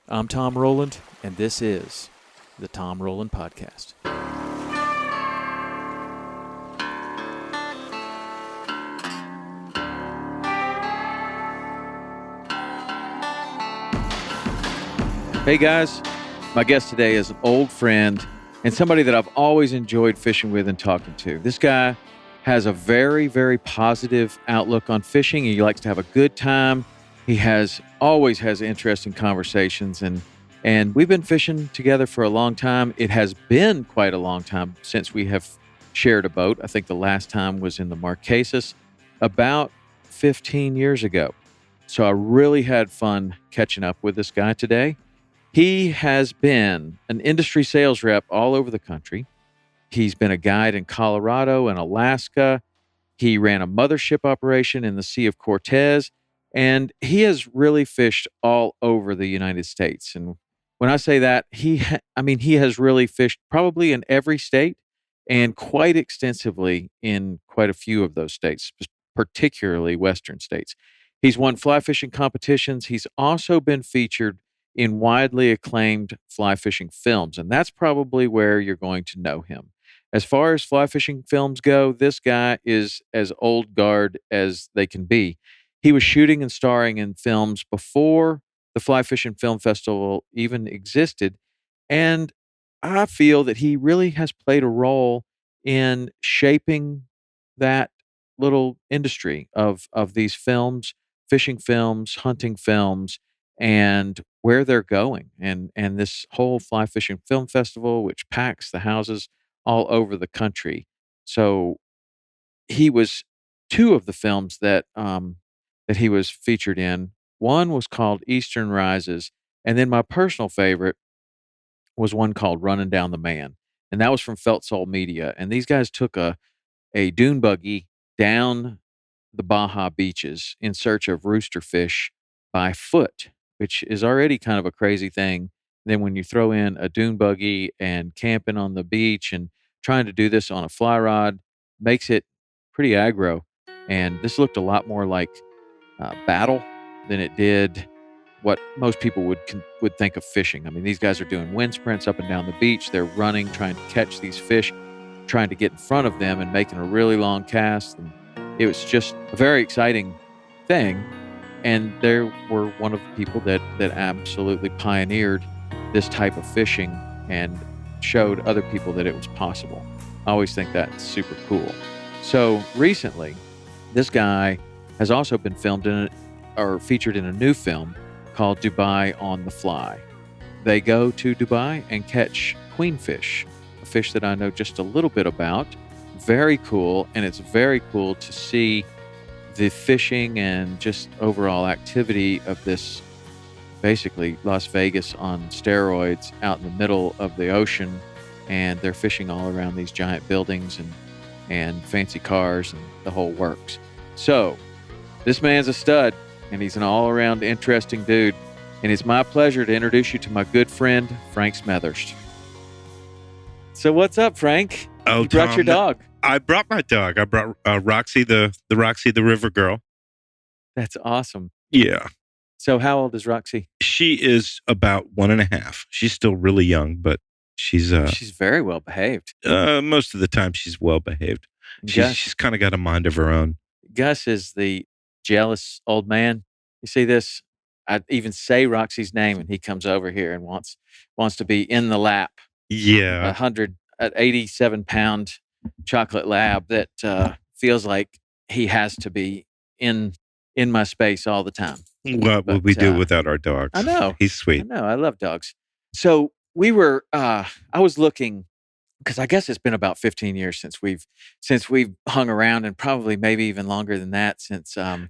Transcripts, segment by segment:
I'm Tom Rowland, and this is the Tom Rowland Podcast. Hey guys, my guest today is an old friend and somebody that I've always enjoyed fishing with and talking to. This guy has a very, very positive outlook on fishing. He likes to have a good time. He always has interesting conversations, and we've been fishing together for a long time. It has been quite a long time since we have shared a boat. I think the last time was in the Marquesas about 15 years ago. So I really had fun catching up with this guy today. He has been an industry sales rep all over the country. He's been a guide in Colorado and Alaska. He ran a mothership operation in the Sea of Cortez, and he has really fished all over the United States. And when I say that, he has really fished probably in every state and quite extensively in quite a few of those states, particularly Western states. He's won fly fishing competitions. He's also been featured in widely acclaimed fly fishing films, and that's probably where you're going to know him. As far as fly fishing films go, this guy is as old guard as they can be. He was shooting and starring in films before the Fly Fishing Film Festival even existed, and I feel that he really has played a role in shaping that little industry of these films, fishing films, hunting films, and where they're going. And this whole Fly Fishing Film Festival, which packs the houses all over the country. So he was two of the films that that he was featured in. One was called Eastern Rises, and then my personal favorite was one called Running Down the Man, and that was from Felt Soul Media. And these guys took a dune buggy down the Baja beaches in search of roosterfish by foot, which is already kind of a crazy thing. Then when you throw in a dune buggy and camping on the beach and trying to do this on a fly rod makes it pretty aggro. And this looked a lot more like battle than it did what most people would think of fishing. I mean, these guys are doing wind sprints up and down the beach. They're running, trying to catch these fish, trying to get in front of them and making a really long cast. And it was just a very exciting thing. And they were one of the people that absolutely pioneered this type of fishing and showed other people that it was possible. I always think that's super cool. So recently, this guy has also been featured in a new film called Dubai on the Fly. They go to Dubai and catch queenfish, a fish that I know just a little bit about. Very cool, and it's very cool to see the fishing and just overall activity of this basically Las Vegas on steroids out in the middle of the ocean, and they're fishing all around these giant buildings and fancy cars and the whole works. So this man's a stud, and he's an all-around interesting dude, and it's my pleasure to introduce you to my good friend, Frank Smethurst. So what's up, Frank? Oh, you brought Tom, your dog. I brought my dog. I brought Roxy, the Roxy, the river girl. That's awesome. Yeah. So how old is Roxy? She is about 1.5. She's still really young, but she's very well behaved. Most of the time she's well behaved. She's kind of got a mind of her own. Gus is the jealous old man. You see this? I even say Roxy's name, and he comes over here and wants to be in the lap. Yeah, 187-pound chocolate lab that feels like he has to be in my space all the time. What would we do without our dogs? I know. He's sweet. I know. I love dogs. So we were. I was looking because I guess it's been about 15 years since we've hung around, and probably maybe even longer than that since. And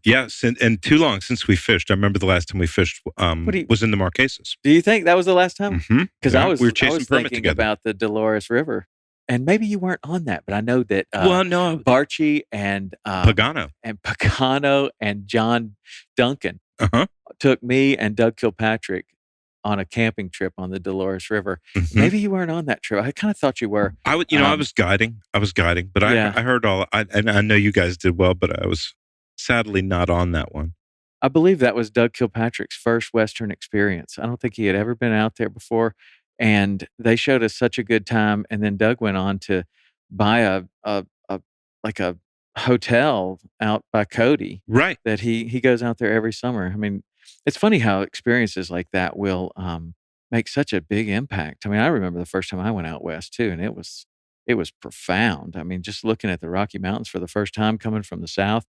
too long since we fished. I remember the last time we fished was in the Marquesas. Do you think that was the last time? Because Mm-hmm. we were chasing thinking together about the Dolores River, and maybe you weren't on that, but I know that. No, Barchi and Pagano and John Duncan Uh-huh. took me and Doug Kilpatrick on a camping trip on the Dolores River. Mhm. Maybe you weren't on that trip. I kind of thought you were. I was guiding, but Yeah. I heard and I know you guys did well, but I was sadly not on that one. I believe that was Doug Kilpatrick's first Western experience. I don't think he had ever been out there before, and they showed us such a good time, and then Doug went on to buy a like a hotel out by Cody Right. that he goes out there every summer. I mean, it's funny how experiences like that will, make such a big impact. I mean, I remember the first time I went out west too, and it was profound. I mean, just looking at the Rocky Mountains for the first time coming from the South,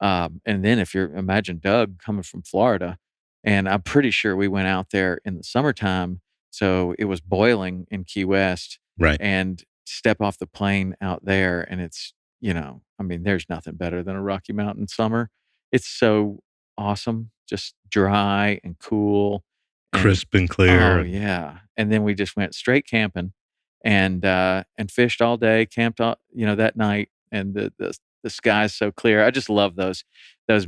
and then if you're imagine Doug coming from Florida, and I'm pretty sure we went out there in the summertime, so it was boiling in Key West, Right. and step off the plane out there, and it's, I mean, there's nothing better than a Rocky Mountain summer. It's so awesome, just dry and cool, and Crisp and clear. oh yeah, and then we just went straight camping, and fished all day, camped all, that night, and the sky's so clear. I just love those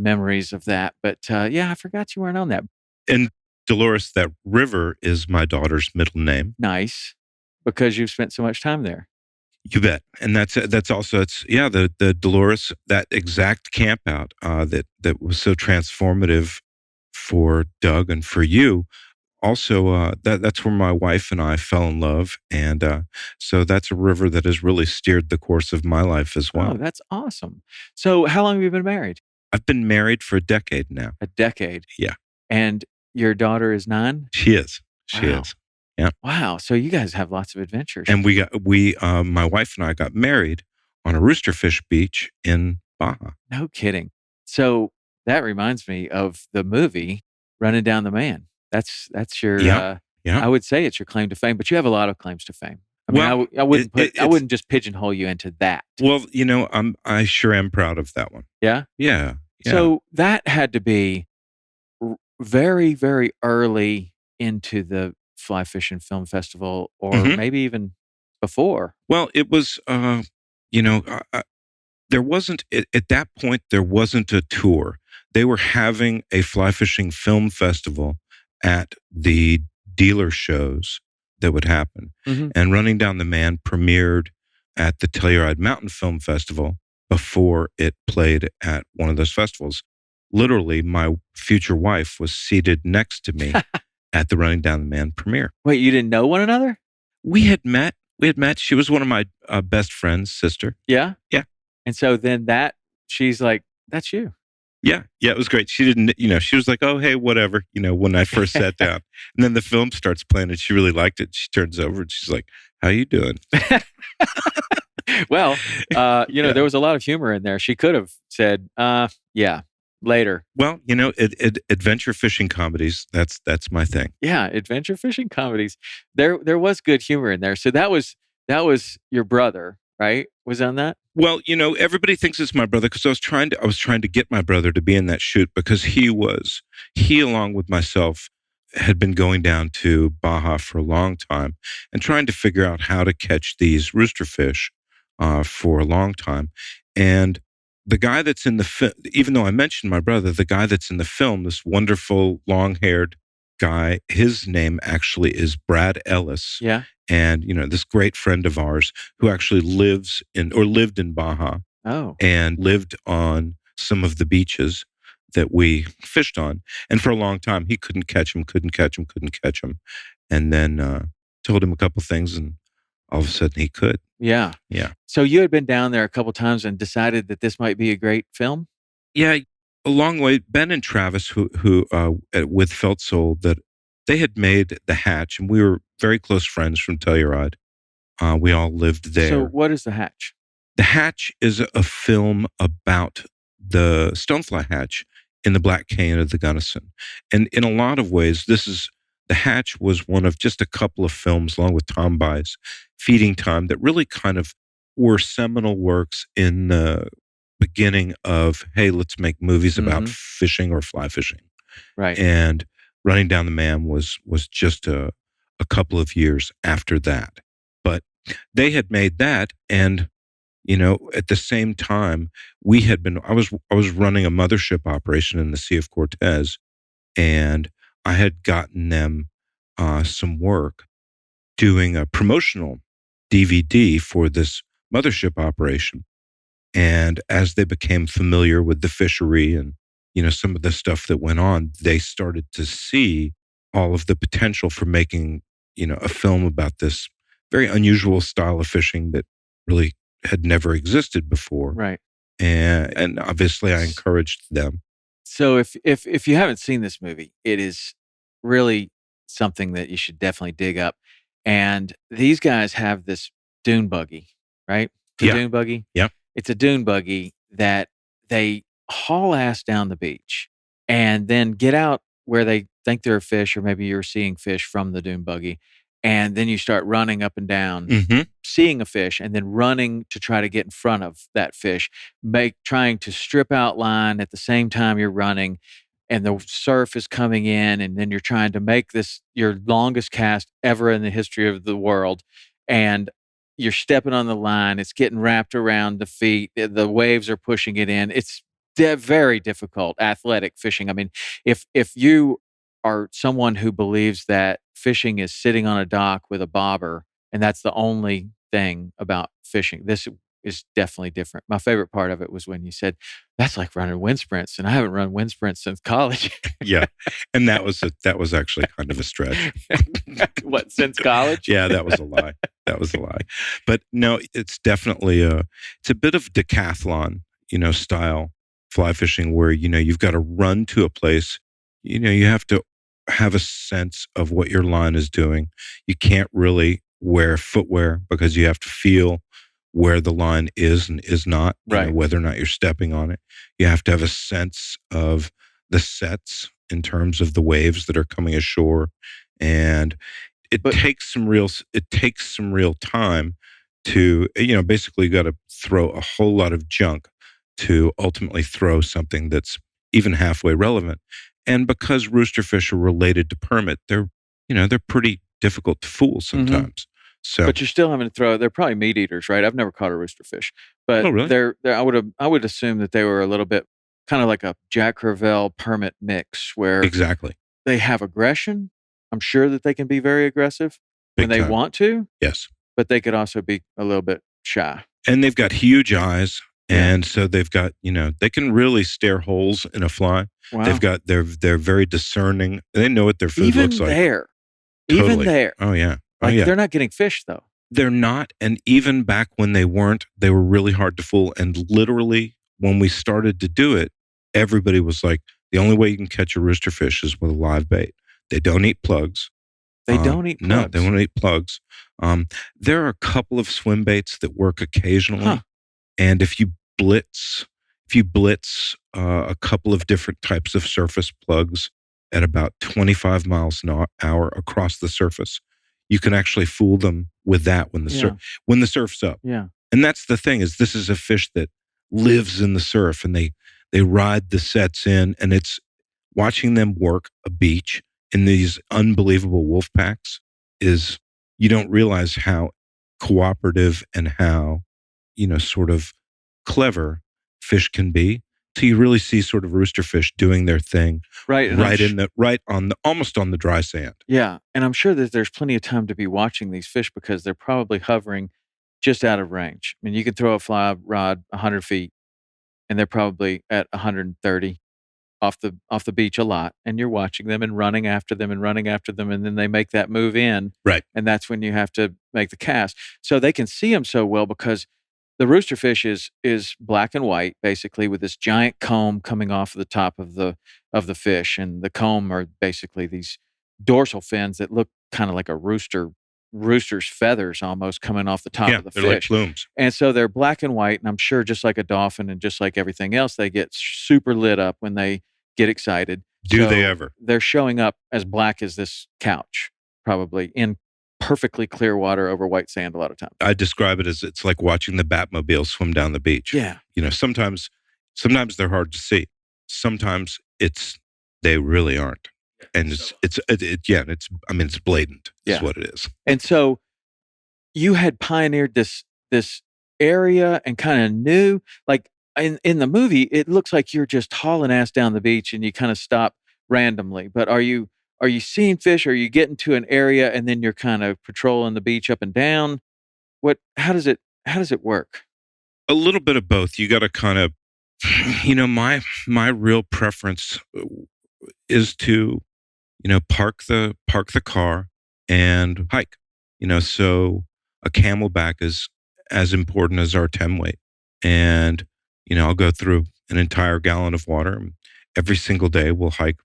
memories of that. But yeah, I forgot you weren't on that. And Dolores, that river is my daughter's middle name. Nice, because you've spent so much time there. You bet. And that's also the Dolores, that exact camp out that was so transformative for Doug and for you. Also, that's where my wife and I fell in love, and so that's a river that has really steered the course of my life as well. Oh, that's awesome. So, how long have you been married? I've been married for a decade now. A decade. Yeah. And your daughter is 9? She is. She Wow. is. Yeah. Wow. So you guys have lots of adventures. And my wife and I got married on a Roosterfish beach in Baja. No kidding. So that reminds me of the movie Running Down the Man. That's your Yeah. I would say it's your claim to fame, but you have a lot of claims to fame. I mean, Well, I wouldn't it's I wouldn't just pigeonhole you into that. well, I sure am proud of that one. Yeah. Yeah. Yeah. So that had to be very, very early into the Fly Fishing Film Festival, or Mhm. maybe even before. Well, it was, there wasn't, at that point, there wasn't a tour. They were having a fly fishing film festival at the dealer shows that would happen. Mhm. And Running Down the Man premiered at the Telluride Mountain Film Festival before it played at one of those festivals. Literally, my future wife was seated next to me at the Running Down the Man premiere. Wait, you didn't know one another? We had met. She was one of my best friends' sister. Yeah? Yeah. And so then she's like, "That's you." Yeah, it was great. She didn't, she was like, "Oh, hey, whatever," when I first sat down. And then the film starts playing and she really liked it. She turns over and she's like, "How you doing?" Well, there was a lot of humor in there. She could have said, yeah, later. Well, adventure fishing comedies, that's my thing. Yeah, adventure fishing comedies. There was good humor in there. So that was your brother, right? Was on that? Well, everybody thinks it's my brother because I was trying to get my brother to be in that shoot because he along with myself had been going down to Baja for a long time and trying to figure out how to catch these roosterfish for a long time. And the guy that's in the even though I mentioned my brother, the guy that's in the film, this wonderful long-haired guy, his name actually is Brad Ellis. Yeah. And, this great friend of ours who actually lived in Baja. Oh. And lived on some of the beaches that we fished on. And for a long time, he couldn't catch him. And then told him a couple things, and all of a sudden he could. Yeah. Yeah. So you had been down there a couple times and decided that this might be a great film? Yeah, a long way. Ben and Travis, who with Felt Soul, that they had made The Hatch, and we were very close friends from Telluride. We all lived there. So what is The Hatch? The Hatch is a film about the stonefly hatch in the Black Canyon of the Gunnison. And in a lot of ways, The Hatch was one of just a couple of films, along with Tom By's Feeding Time, that really kind of were seminal works in the beginning of, hey, let's make movies about fishing or fly fishing. Right. And Running Down the Man was just a couple of years after that. But they had made that, and at the same time, I was running a mothership operation in the Sea of Cortez, and I had gotten them some work doing a promotional DVD for this mothership operation. And as they became familiar with the fishery and some of the stuff that went on, they started to see all of the potential for making, a film about this very unusual style of fishing that really had never existed before. Right. And obviously I encouraged them. So if you haven't seen this movie, it is really something that you should definitely dig up. And these guys have this dune buggy, right? The Yeah. dune buggy. Yeah. It's a dune buggy that they haul ass down the beach and then get out where they think there are fish, or maybe you're seeing fish from the dune buggy. And then you start running up and down, Mm-hmm. seeing a fish, and then running to try to get in front of that fish, trying to strip out line at the same time you're running, and the surf is coming in, and then you're trying to make this your longest cast ever in the history of the world, and you're stepping on the line, it's getting wrapped around the feet, the waves are pushing it in. It's very difficult athletic fishing. I mean, if you are someone who believes that fishing is sitting on a dock with a bobber and that's the only thing about fishing, this is definitely different. My favorite part of it was when you said, that's like running wind sprints, and I haven't run wind sprints since college. Yeah. And that was actually kind of a stretch. What, since college? Yeah, that was a lie. That was a lie. But no, it's definitely it's a bit of decathlon, style fly fishing where, you've got to run to a place, you have to have a sense of what your line is doing. You can't really wear footwear because you have to feel where the line is and is not, right, whether or not you're stepping on it. You have to have a sense of the sets in terms of the waves that are coming ashore. And it takes some real time to, basically you got to throw a whole lot of junk to ultimately throw something that's even halfway relevant. And because roosterfish are related to permit, they're pretty difficult to fool sometimes. Mm-hmm. So, but you're still having to throw. They're probably meat eaters, right? I've never caught a roosterfish, but really? they're. I would assume that they were a little bit kind of like a Jack Crevalle permit mix, where exactly they have aggression. I'm sure that they can be very aggressive when they want to. Yes, but they could also be a little bit shy. And they've got huge eyes. And so they've got, they can really stare holes in a fly. Wow. They're very discerning. They know what their food looks like. Even there. Oh, yeah. They're not getting fish, though. They're not. And even back when they weren't, they were really hard to fool. And literally, when we started to do it, everybody was like, the only way you can catch a roosterfish is with a live bait. They don't eat plugs. They don't eat plugs? No, they won't eat plugs. There are a couple of swim baits that work occasionally. Huh. And if you blitz a couple of different types of surface plugs at about 25 miles an hour across the surface, you can actually fool them with that when the surf's up. Yeah. And that's the thing, is this is a fish that lives in the surf, and they ride the sets in, and it's watching them work a beach in these unbelievable wolf packs is, you don't realize how cooperative and how, sort of clever fish can be, till you really see sort of roosterfish doing their thing almost on the dry sand. Yeah, and I'm sure that there's plenty of time to be watching these fish because they're probably hovering just out of range. I mean, you could throw a fly rod 100 feet, and they're probably at 130 off the beach a lot, and you're watching them and running after them, and then they make that move in, right? And that's when you have to make the cast. So they can see them so well because the roosterfish is black and white, basically, with this giant comb coming off of the top of the fish, and the comb are basically these dorsal fins that look kind of like a rooster's feathers almost coming off the top of the fish. They're like plumes. And so they're black and white, and I'm sure just like a dolphin and just like everything else, they get super lit up when they get excited. Do they ever? They're showing up as black as this couch, probably, in perfectly clear water over white sand a lot of times. I describe it as it's like watching the Batmobile swim down the beach. Yeah. Sometimes they're hard to see. Sometimes they really aren't. And it's blatant is what it is. And so you had pioneered this area and kind of knew, like in the movie, it looks like you're just hauling ass down the beach and you kind of stop randomly. But are you seeing fish? Are you getting to an area and then you're kind of patrolling the beach up and down? How does it work? A little bit of both. You got to kind of My real preference is to park the car and hike. So a camelback is as important as our 10 weight. And I'll go through an entire gallon of water. Every single day we'll hike,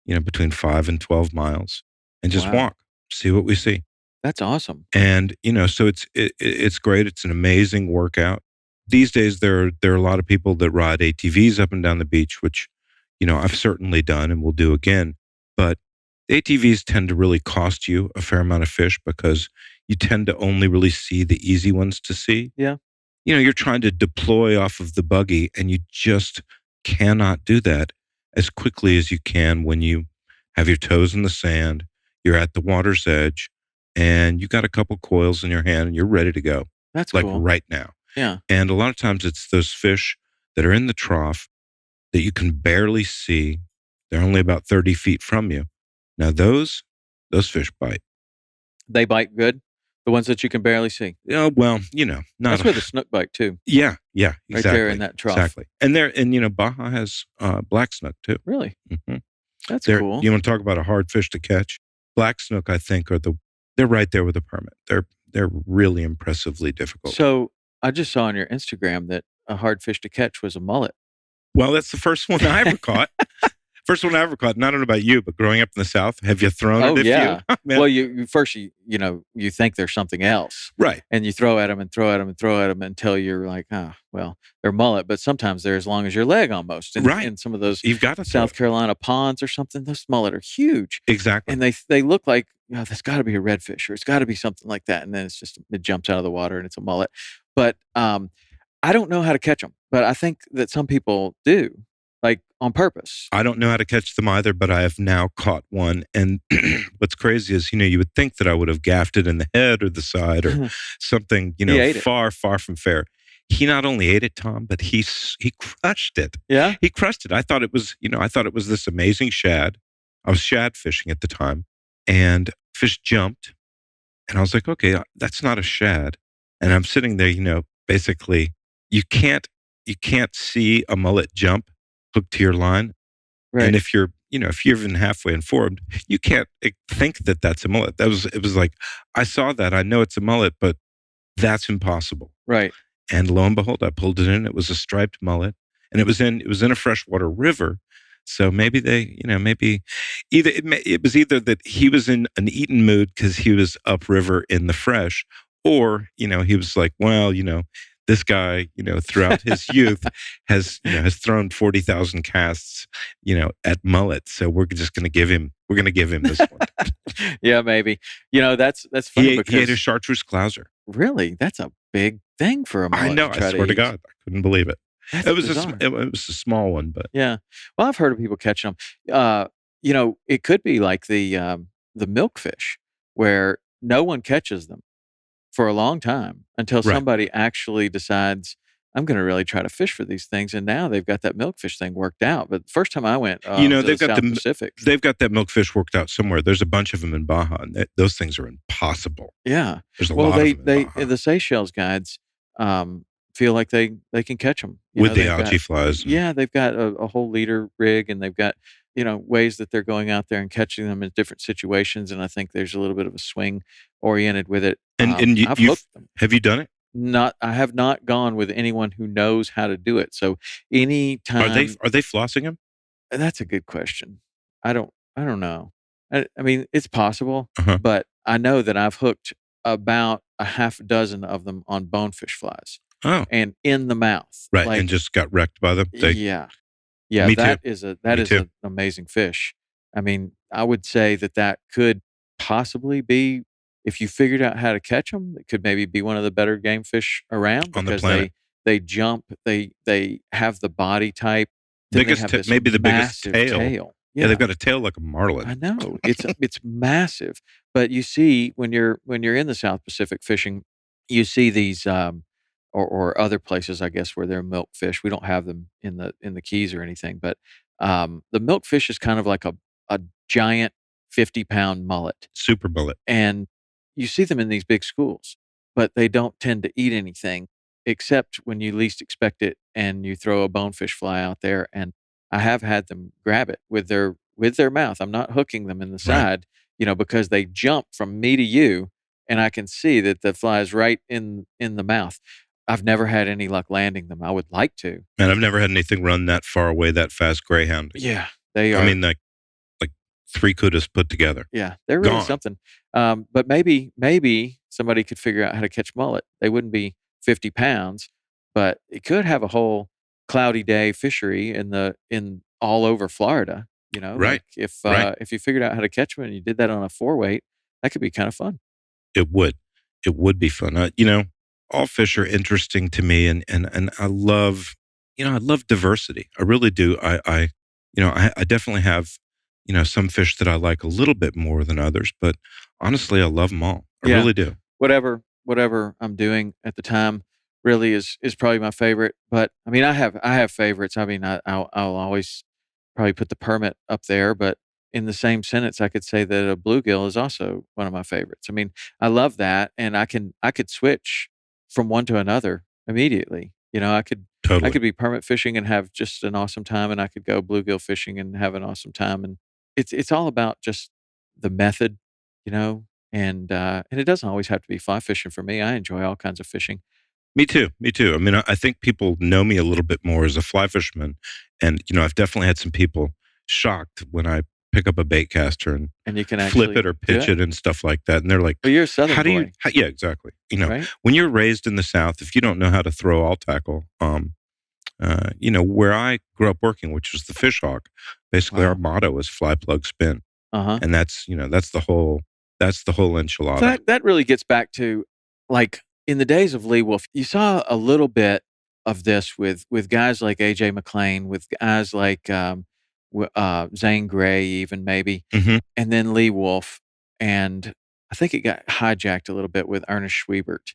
between 5 and 12 miles and just Wow. walk, see what we see. That's awesome. And so it's great. It's an amazing workout. These days there are a lot of people that ride ATVs up and down the beach, which I've certainly done and will do again. But ATVs tend to really cost you a fair amount of fish because you tend to only really see the easy ones to see. Yeah. You're trying to deploy off of the buggy and you just cannot do that as quickly as you can when you have your toes in the sand, you're at the water's edge, and you got a couple coils in your hand and you're ready to go, That's like cool. right now. Yeah. And a lot of times it's those fish that are in the trough that you can barely see. They're only about 30 feet from you. Now those fish bite. They bite good. The ones that you can barely see. Yeah, well, not That's where the snook bite too. Yeah, exactly. Right there in that trough. Exactly. And Baja has black snook too. Really? Mm-hmm. That's cool. You want to talk about a hard fish to catch? Black snook, I think, they're right there with a permit. They're really impressively difficult. So I just saw on your Instagram that a hard fish to catch was a mullet. Well, that's the first one I ever caught. First one I ever caught. And I don't know about you, but growing up in the South, have you thrown it? Yeah. Well, you first you think there's something else, right? And you throw at them and throw at them and throw at them until you're like, well, they're mullet. But sometimes they're as long as your leg almost. Right. In some of those you've got to South Carolina ponds or something, those mullet are huge. Exactly. And they look like, that's got to be a redfish or it's got to be something like that. And then it jumps out of the water and it's a mullet. But I don't know how to catch them, but I think that some people do. Like on purpose. I don't know how to catch them either, but I have now caught one. And what's crazy is, you would think that I would have gaffed it in the head or the side or something, far, far from fair. He not only ate it, Tom, but he crushed it. Yeah, he crushed it. I thought it was this amazing shad. I was shad fishing at the time, and fish jumped, and I was like, okay, that's not a shad. And I'm sitting there, basically, you can't see a mullet jump hooked to your line. Right. And if you're even halfway informed, you can't think that that's a mullet. It was like, I saw that. I know it's a mullet, but that's impossible. Right. And lo and behold, I pulled it in. It was a striped mullet, and it was in a freshwater river. So maybe it was either that he was in an eating mood because he was upriver in the fresh, or he was like, well, this guy, throughout his youth has thrown 40,000 casts, at mullet. So we're going to give him this one. Yeah, maybe. That's funny because he ate a chartreuse clouser. Really? That's a big thing for a mullet. I know. I swear to God, I couldn't believe it. That's it was a small one, but yeah. Well, I've heard of people catching them. It could be like the milkfish where no one catches them for a long time until somebody actually decides, I'm going to really try to fish for these things. And now they've got that milkfish thing worked out. But the first time I went, they've got South Pacific. They've got that milkfish worked out somewhere. There's a bunch of them in Baja, and those things are impossible. Yeah. There's a lot of them in Baja. The Seychelles guides feel like they can catch them. With the algae flies. Yeah, they've got a whole leader rig, and they've got ways that they're going out there and catching them in different situations. And I think there's a little bit of a swing oriented with it. And I've hooked them. Have you done it? I have not gone with anyone who knows how to do it. So anytime are they flossing them? That's a good question. I don't know. I mean, it's possible, Uh-huh. but I know that I've hooked about a half dozen of them on bonefish flies. Oh, and in the mouth, right, and just got wrecked by them. Yeah. Me that too. is an amazing fish. I mean, I would say that could possibly be, if you figured out how to catch them, it could maybe be one of the better game fish around on the because planet. they jump, they have the body type. Maybe the biggest tail. Yeah, they've got a tail like a marlin. I know it's massive. But you see when you're in the South Pacific fishing, you see these or other places, I guess, where they're milkfish. We don't have them in the Keys or anything, but the milkfish is kind of like a giant 50-pound mullet, super mullet, and you see them in these big schools, but they don't tend to eat anything except when you least expect it, and you throw a bonefish fly out there, and I have had them grab it with their mouth. I'm not hooking them in the Right. side, because they jump from me to you, and I can see that the fly is right in the mouth. I've never had any luck landing them. I would like to. And I've never had anything run that far away that fast greyhounding. Yeah, they I are. mean, like 3 kudas put together. Yeah, they're really Gone. something. But maybe somebody could figure out how to catch mullet. They wouldn't be 50 pounds, but it could have a whole cloudy day fishery in all over Florida. Right. Like if Right. if you figured out how to catch them and you did that on a 4-weight, that could be kind of fun. It would. It would be fun. All fish are interesting to me, and I love, I love diversity. I really do. I definitely have, some fish that I like a little bit more than others, but honestly, I love them all. I Yeah. really do. Whatever I'm doing at the time really is probably my favorite. But I mean, I have favorites. I mean, I'll always probably put the permit up there, but in the same sentence, I could say that a bluegill is also one of my favorites. I mean, I love that, and I could switch from one to another immediately. I Totally. could be permit fishing and have just an awesome time, and I could go bluegill fishing and have an awesome time. And it's all about just the method, you know, and it doesn't always have to be fly fishing for me. I enjoy all kinds of fishing, Me too. Me too. I mean, I think people know me a little bit more as a fly fisherman, and I've definitely had some people shocked when I pick up a bait caster and and you can flip actually it or do pitch it. it and stuff like that, and they're like, Well, you're a Southern "How do you?" boy, Yeah, exactly. right? When you're raised in the South, if you don't know how to throw all tackle, where I grew up working, which was the fish hawk, basically our Wow. motto is fly, plug, spin, Uh-huh. and that's the whole So enchilada. that really gets back to, like, in the days of Lee Wolf, you saw a little bit of this with guys like AJ McLean, with guys like Zane Grey, even maybe, Hmm. and then Lee Wolf, and I think it got hijacked a little bit with Ernest Schwiebert,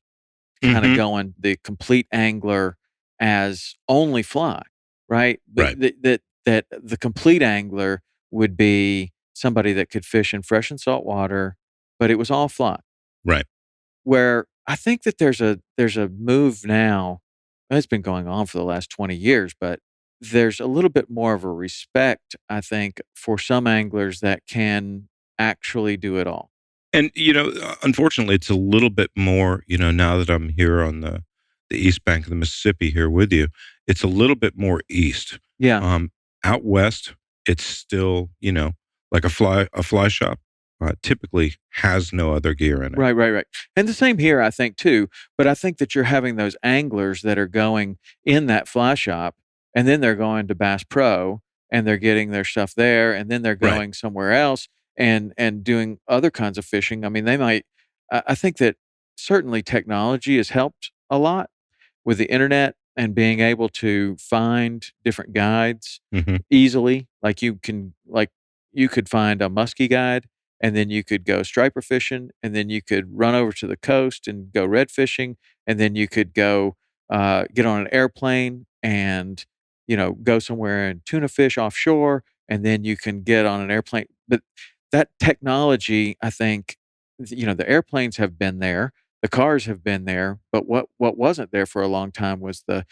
kind of Hmm. going the complete angler as only fly, right? Right. That the complete angler would be somebody that could fish in fresh and salt water, but it was all fly. Right. Where I think that there's a move now, and it's been going on for the last 20 years, but there's a little bit more of a respect, I think, for some anglers that can actually do it all. And unfortunately, it's a little bit more. Now that I'm here on the east bank of the Mississippi here with you, it's a little bit more east. Yeah. Um, Out west, it's still like a fly shop. Typically has no other gear in it. Right. And the same here, I think, too. But I think that you're having those anglers that are going in that fly shop, and then they're going to Bass Pro, and they're getting their stuff there, and then they're Right. going somewhere else and doing other kinds of fishing. I mean, they might. I think that certainly technology has helped a lot with the internet and being able to find different guides Hmm. easily. Like you could find a muskie guide, and then you could go striper fishing, and then you could run over to the coast and go red fishing, and then you could go get on an airplane and go somewhere and tuna fish offshore, and then you can get on an airplane. But that technology, I think, the airplanes have been there, the cars have been there, but what wasn't there for a long time was the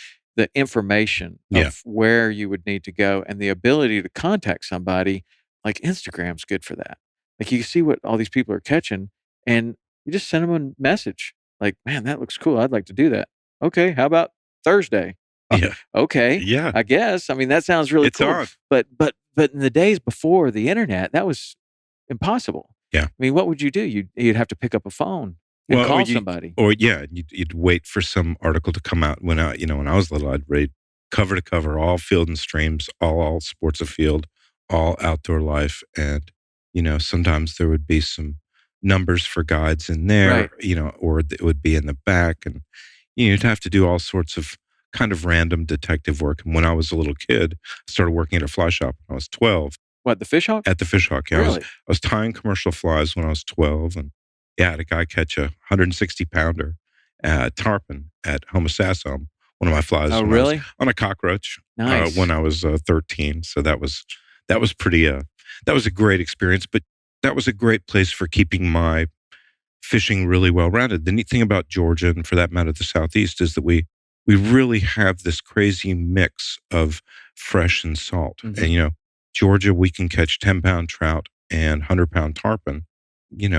information Yeah. of where you would need to go and the ability to contact somebody. Like, Instagram's good for that. Like, you see what all these people are catching, and you just send them a message like, "Man, that looks cool. I'd like to do that." "Okay, how about Thursday?" Yeah. "Okay, Yeah. I guess." I mean, that sounds really It's cool. on. But in the days before the internet, that was impossible. Yeah. I mean, what would you do? You'd have to pick up a phone and Well, call somebody. you'd wait for some article to come out. When I was little, I'd read cover to cover all Field and Streams, all sports afield, all outdoor life, and sometimes there would be some numbers for guides in there, Right. or it would be in the back, and you'd have to do all sorts of kind of random detective work. And when I was a little kid, I started working at a fly shop when I was 12 What, the fish hawk? at the fish hawk. Yeah, Really? I was tying commercial flies when I was 12, and yeah, I had a guy catch a 160 pounder tarpon at Homosassa, one of my flies Oh, when I was really? on a cockroach Nice. when I was 13. So that was pretty that was a great experience, but that was a great place for keeping my fishing really well rounded. The neat thing about Georgia, and for that matter the Southeast, is that we we really have this crazy mix of fresh and salt. Mhm. And Georgia, we can catch 10-pound trout and 100-pound tarpon,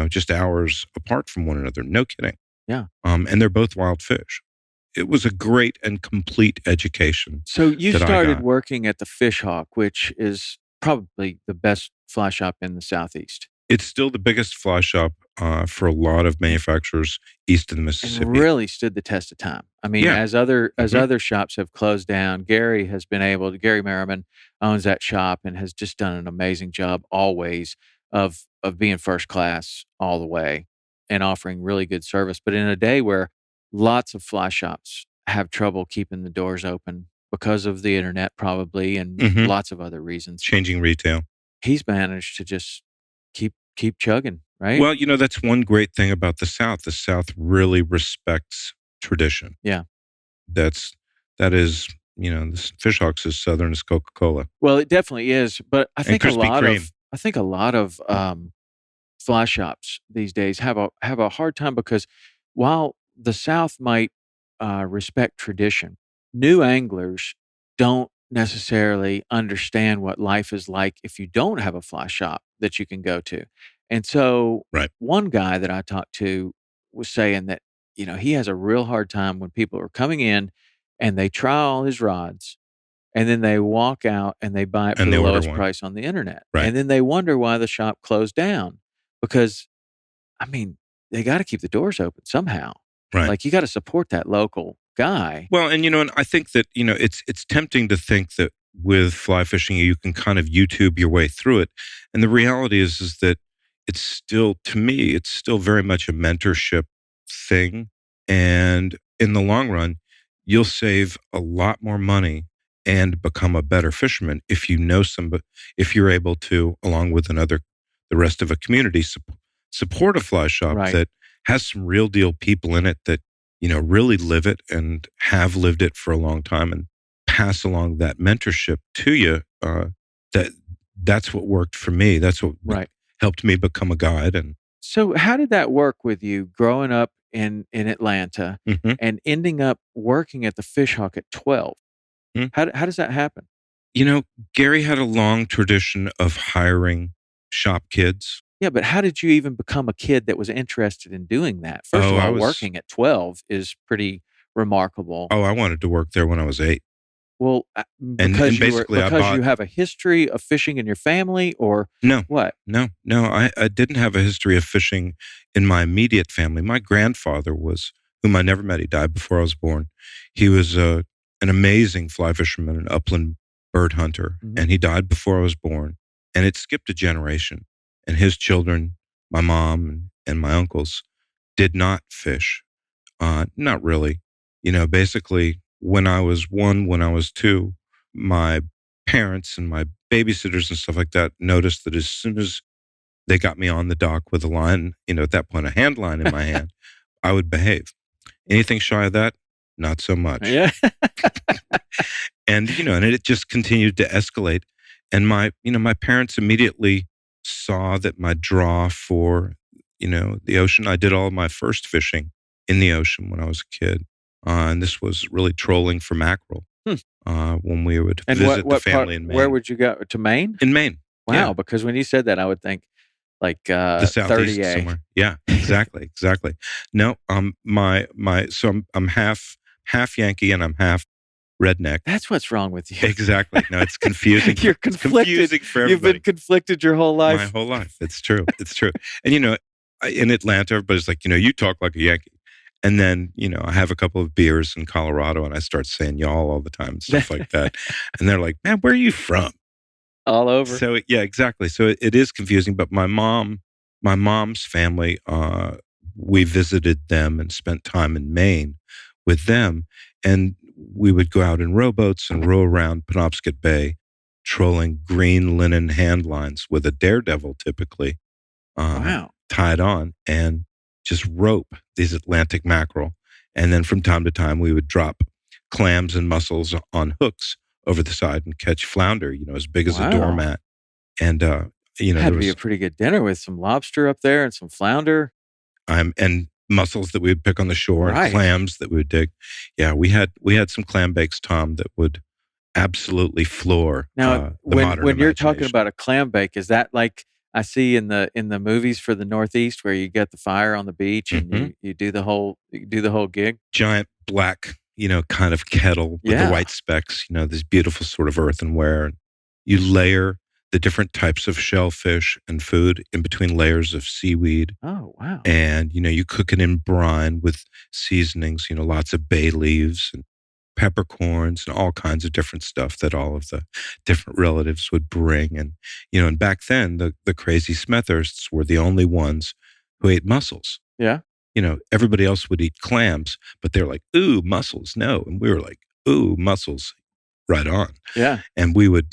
just hours apart from one another. No kidding. Yeah. And they're both wild fish. It was a great and complete education So you that I started got. working at the Fish Hawk, which is probably the best fly shop in the Southeast. It's still the biggest fly shop for a lot of manufacturers east of the And Mississippi. really stood the test of time. I mean, Yeah. as other Mhm. shops have closed down, Gary has been able to. Gary Merriman owns that shop and has just done an amazing job always of being first class all the way and offering really good service. But in a day where lots of fly shops have trouble keeping the doors open because of the internet, probably, and Mhm. lots of other reasons, Changing retail. he's managed to just keep chugging, right? Well, that's one great thing about the South. The South really respects tradition. Yeah. That is, this Fishhawks is Southern as Coca-Cola Well, it definitely is, but and Krispy Kreme. I think a lot of fly shops these days have a hard time because while the South might respect tradition, new anglers don't necessarily understand what life is like if you don't have a fly shop that you can go to. And so, Right. one guy that I talked to was saying that he has a real hard time when people are coming in and they try all his rods and then they walk out and they buy it for And the they order lowest one. price on the internet. Right. And then they wonder why the shop closed down because, I mean, they gotta keep the doors open somehow. Right. Like, you gotta support that local guy. Well, and I think that, it's tempting to think that with fly fishing, you can kind of YouTube your way through it. And the reality is that it's still, to me, it's still very much a mentorship thing. And in the long run, you'll save a lot more money and become a better fisherman if you know somebody, if you're able to, along with the rest of a community, support a fly shop Right. that has some real deal people in it that really live it and have lived it for a long time and pass along that mentorship to you. That's what worked for me. That's what Right. helped me become a guide. And So, how did that work with you growing up in Atlanta Mhm. and ending up working at the Fish Hawk at 12? Mm. How does that happen? Gary had a long tradition of hiring shop kids. Yeah, but how did you even become a kid that was interested in doing that? First Oh, of I all, was. working at 12 is pretty remarkable. Oh, I wanted to work there when I was 8, Well, and basically I because you bought. have a history of fishing in your family or No, what? no, no. I didn't have a history of fishing in my immediate family. My grandfather was, whom I never met. He died before I was born. He was an amazing fly fisherman, an upland bird hunter, Mhm. and he died before I was born. And it skipped a generation. And his children, my mom and my uncles, did not fish. Not really. Basically, when I was 1, when I was 2, my parents and my babysitters and stuff like that noticed that as soon as they got me on the dock with a line, at that point, a hand line in my hand, I would behave. Anything shy of that, not so much. Yeah. And it just continued to escalate. And my parents immediately saw that my draw for, the ocean. I did all of my first fishing in the ocean when I was a kid. And this was really trolling for mackerel Hmm. when we would And visit the what part family in where Maine. would you go? To Maine? In Maine. Wow, Yeah. because when you said that, I would think like, The Southeast 30A. somewhere. Yeah, exactly. Exactly. No, so I'm half Yankee and I'm half redneck. That's what's wrong with you. Exactly. No, it's confusing. You're It's conflicted. confusing for You've everybody. been conflicted your whole My life. whole life. It's true. It's true. And in Atlanta, everybody's like, you talk like a Yankee. And then, I have a couple of beers in Colorado and I start saying y'all all the time and stuff like that. And they're like, man, where are you from? All over. So yeah, exactly. So it is confusing. But my mom's family, we visited them and spent time in Maine with them, and we would go out in rowboats and row around Penobscot Bay, trolling green linen hand lines with a daredevil typically Wow. tied on, and just rope these Atlantic mackerel. And then from time to time, we would drop clams and mussels on hooks over the side and catch flounder, as big as a Wow. doormat. And, Had there to be a was, pretty good dinner with some lobster up there and some flounder. and mussels that we would pick on the shore and clams that we would dig. Yeah, we had some clam bakes, Tom, that would absolutely floor Now, the modern when you're talking imagination. about a clam bake, is that like I see in the movies for the Northeast where you get the fire on the beach and you do the whole gig? Giant black, kind of kettle with the Yeah. white specks, this beautiful sort of earthenware. You layer the different types of shellfish and food in between layers of seaweed. Oh, wow. And, you cook it in brine with seasonings, lots of bay leaves and peppercorns and all kinds of different stuff that all of the different relatives would bring. And back then, the crazy Smethursts were the only ones who ate mussels. Yeah. Everybody else would eat clams, but they're like, ooh, mussels, no. And we were like, ooh, mussels, right on. Yeah. And we would,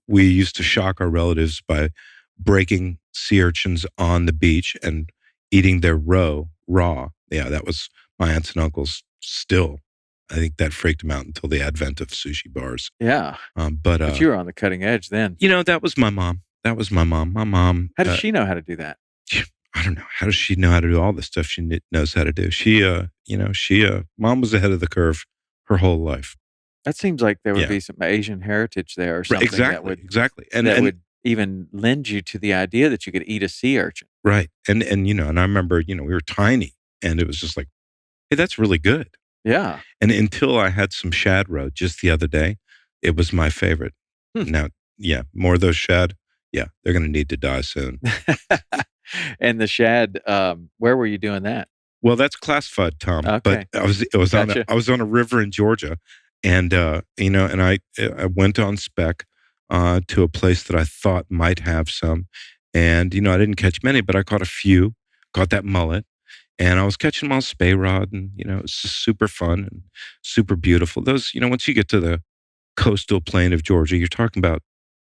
we used to shock our relatives by breaking sea urchins on the beach and eating their roe raw. Yeah, that was my aunts and uncles still. I think that freaked them out until the advent of sushi bars. Yeah. But you were on the cutting edge then. That was my mom. My mom. How does she know how to do that? I don't know. How does she know how to do all the stuff she knows how to do? Mom was ahead of the curve her whole life. That seems like there would be some Asian heritage there or something exactly. And would even lend you to the idea that you could eat a sea urchin. Right. And I remember, we were tiny and it was just like, hey, that's really good. Yeah. And until I had some shad roe just the other day, it was my favorite. Now, more of those shad. Yeah, they're going to need to die soon. And the shad, where were you doing that? Well, that's classified, Tom. Okay. But I was on a river in Georgia, and I went on spec to a place that I thought might have some, and I didn't catch many, but I caught a few. Caught that mullet, and I was catching them on spay rod, and it was just super fun and super beautiful. Those, once you get to the coastal plain of Georgia, you're talking about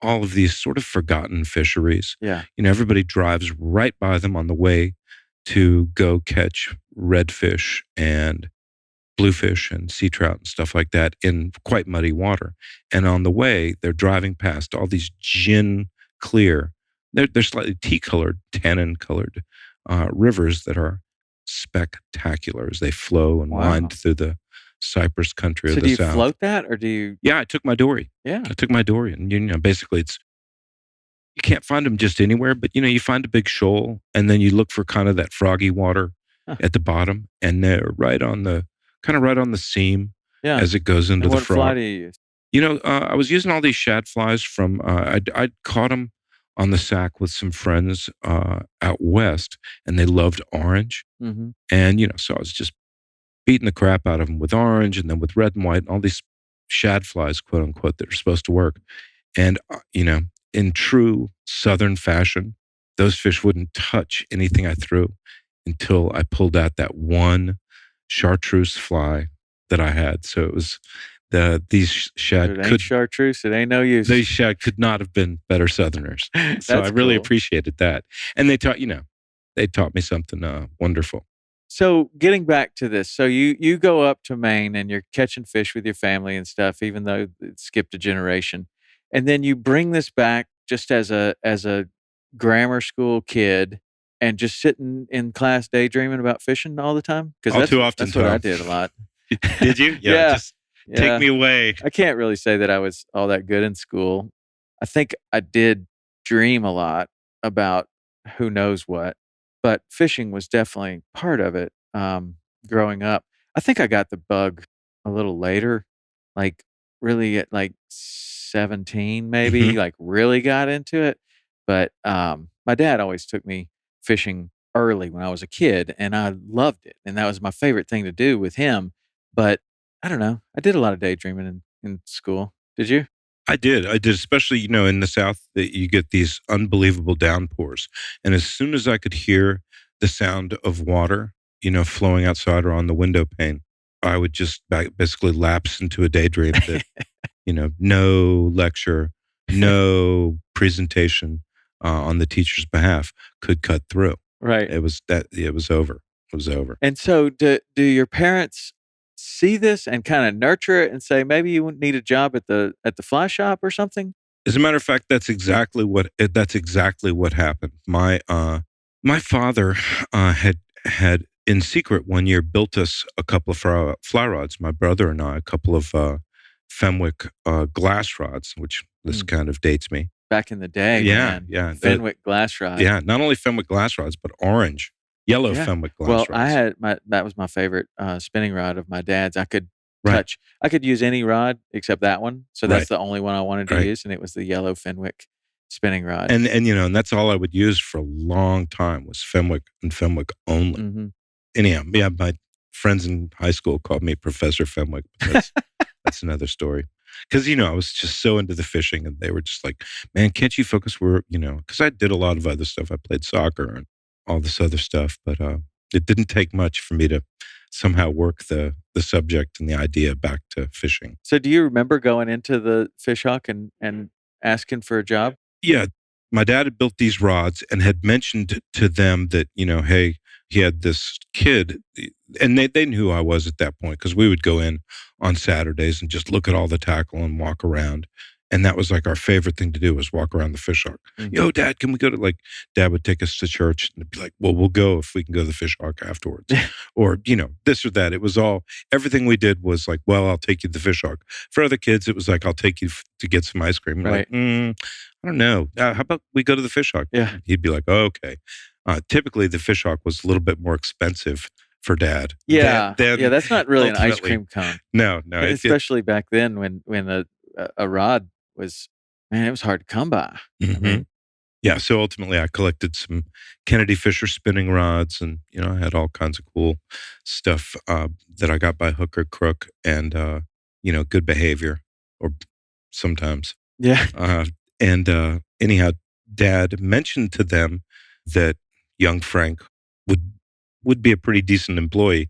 all of these sort of forgotten fisheries. Yeah. Everybody drives right by them on the way to go catch redfish and bluefish and sea trout and stuff like that in quite muddy water. And on the way, they're driving past all these gin clear, they're slightly tea-colored, tannin-colored rivers that are spectacular as they flow and wind through the cypress country of the south. So do you float that or do you? Yeah, I took my dory. Yeah. I took my dory. And, basically you can't find them just anywhere, but, you find a big shoal and then you look for kind of that froggy water at the bottom and they're right on the seam as it goes into the frog. What fly do you use? I was using all these shad flies from, I'd caught them on the Sac with some friends out west and they loved orange. Mm-hmm. And, so I was just beating the crap out of them with orange and then with red and white and all these shad flies, quote unquote, that are supposed to work. And, in true Southern fashion, those fish wouldn't touch anything I threw until I pulled out that one chartreuse fly that I had. So it was these shad it ain't chartreuse. It ain't no use. These shad could not have been better Southerners. So I really appreciated that. And they taught me something wonderful. So getting back to this, so you go up to Maine and you're catching fish with your family and stuff, even though it skipped a generation. And then you bring this back just as a grammar school kid and just sitting in class daydreaming about fishing all the time? All too often, that's what I did a lot. Did you? Yeah. Just take me away. I can't really say that I was all that good in school. I think I did dream a lot about who knows what, but fishing was definitely part of it growing up. I think I got the bug a little later, like really at like 17 maybe, like really got into it. But my dad always took me fishing early when I was a kid and I loved it. And that was my favorite thing to do with him. But I don't know. I did a lot of daydreaming in school. Did you? I did, especially, in the South, that you get these unbelievable downpours. And as soon as I could hear the sound of water, flowing outside or on the window pane, I would just basically lapse into a daydream that, no lecture, no presentation on the teacher's behalf could cut through. Right. It was over. It was over. And so do your parents see this and kind of nurture it and say, maybe you need a job at the fly shop or something? As a matter of fact, that's exactly what happened. My My father had in secret one year built us a couple of fly rods. My brother and I, a couple of Fenwick glass rods, which this Mm. kind of dates me. Back in the day, Yeah, man. yeah. Fenwick glass rod. Yeah, not only Fenwick glass rods, but yellow Yeah. Fenwick glass Well, rods. that was my favorite spinning rod of my dad's. I could Right. I could use any rod except that one. So that's Right. the only one I wanted to Right. use, and it was the yellow Fenwick spinning rod. And and that's all I would use for a long time was Fenwick and Fenwick only. Mhm. Anyhow, yeah, my friends in high school called me Professor Fenwick. But that's another story. Because I was just so into the fishing, and they were just like, "Man, can't you focus?" Because I did a lot of other stuff. I played soccer and all this other stuff, but it didn't take much for me to somehow work the subject and the idea back to fishing. So do you remember going into the fish hawk and asking for a job? Yeah, my dad had built these rods and had mentioned to them that, hey, he had this kid, and they knew who I was at that point because we would go in on Saturdays and just look at all the tackle and walk around. And that was like our favorite thing to do was walk around the fish hawk. Mhm. Yo, Dad, can we go to Dad would take us to church and be like, well, we'll go if we can go to the fish hawk afterwards. Or, this or that. It was everything we did was like, well, I'll take you to the fish hawk. For other kids, it was like, I'll take you to get some ice cream. Right. Like, I don't know. How about we go to the fish hawk? Yeah. He'd be like, oh, okay. Typically, the fish hawk was a little bit more expensive for Dad. Yeah. Yeah, that's not really an ice ultimately- cream cone. No. Especially back then when a rod was, man, it was hard to come by. Mhm. Yeah, so ultimately I collected some Kennedy Fisher spinning rods, and I had all kinds of cool stuff that I got by hook or crook, and good behavior, or sometimes. Yeah. And anyhow, Dad mentioned to them that young Frank would be a pretty decent employee,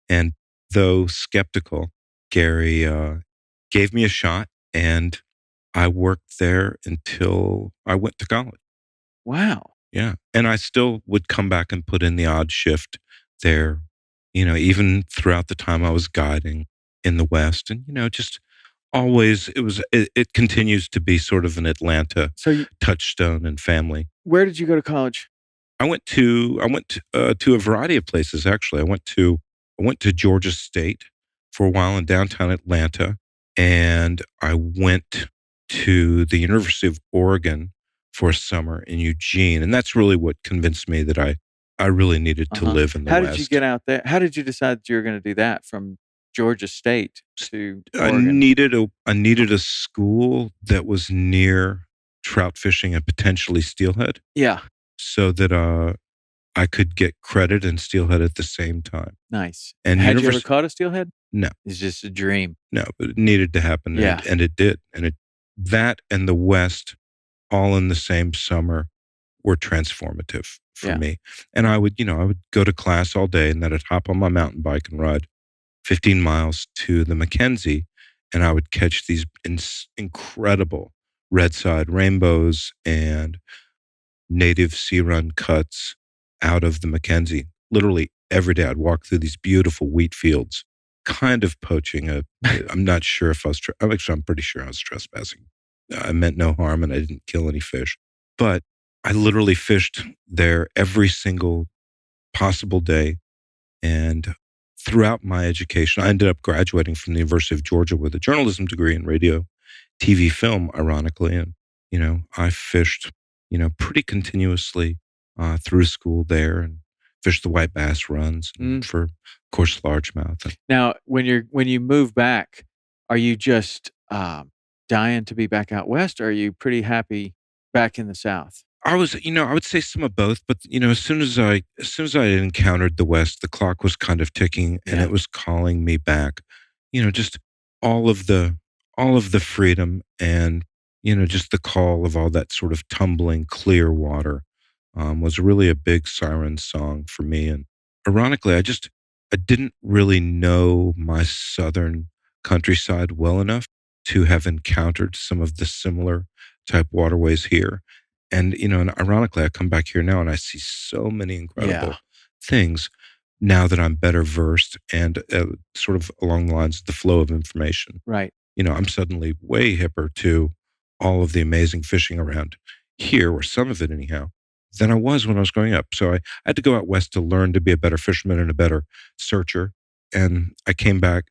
and though skeptical, Gary gave me a shot, and I worked there until I went to college. Wow. Yeah. And I still would come back and put in the odd shift there, even throughout the time I was guiding in the West. And, just always, it continues to be sort of an Atlanta So touchstone and family. where did you go to college? I went to a variety of places, actually. I went to Georgia State for a while in downtown Atlanta, and I went to the University of Oregon for a summer in Eugene. And that's really what convinced me that I really needed to live in the How West. did you get out there? How did you decide that you were going to do that from Georgia State to I Oregon? needed a school that was near trout fishing and potentially steelhead, Yeah. so that I could get credit and steelhead at the same time. Nice. And Had you ever caught a steelhead? No. It's just a dream. No, but it needed to happen. Yeah. And it did. And that and the West all in the same summer were transformative for Yeah. me. And I would go to class all day, and then I'd hop on my mountain bike and ride 15 miles to the Mackenzie, and I would catch these incredible red side rainbows and native sea run cuts out of the Mackenzie. Literally every day I'd walk through these beautiful wheat fields, kind of poaching I'm not sure if I'm pretty sure I was trespassing. I meant no harm, and I didn't kill any fish. But I literally fished there every single possible day. And throughout my education, I ended up graduating from the University of Georgia with a journalism degree in radio, TV, film, ironically. And, I fished, pretty continuously through school there, and fished the white bass runs for, of course, largemouth. Now, when you move back, are you just dying to be back out west, or are you pretty happy back in the South? I was, I would say some of both, but as soon as I encountered the West, the clock was kind of ticking, and Yeah. it was calling me back. Just all of the freedom, and just the call of all that sort of tumbling clear water was really a big siren song for me. And ironically, I didn't really know my southern countryside well enough to have encountered some of the similar type waterways here. And, and ironically, I come back here now and I see so many incredible things now that I'm better versed, and sort of along the lines of the flow of information. Right. I'm suddenly way hipper to all of the amazing fishing around here, or some of it anyhow. than I was when I was growing up. So I had to go out west to learn to be a better fisherman and a better searcher. And I came back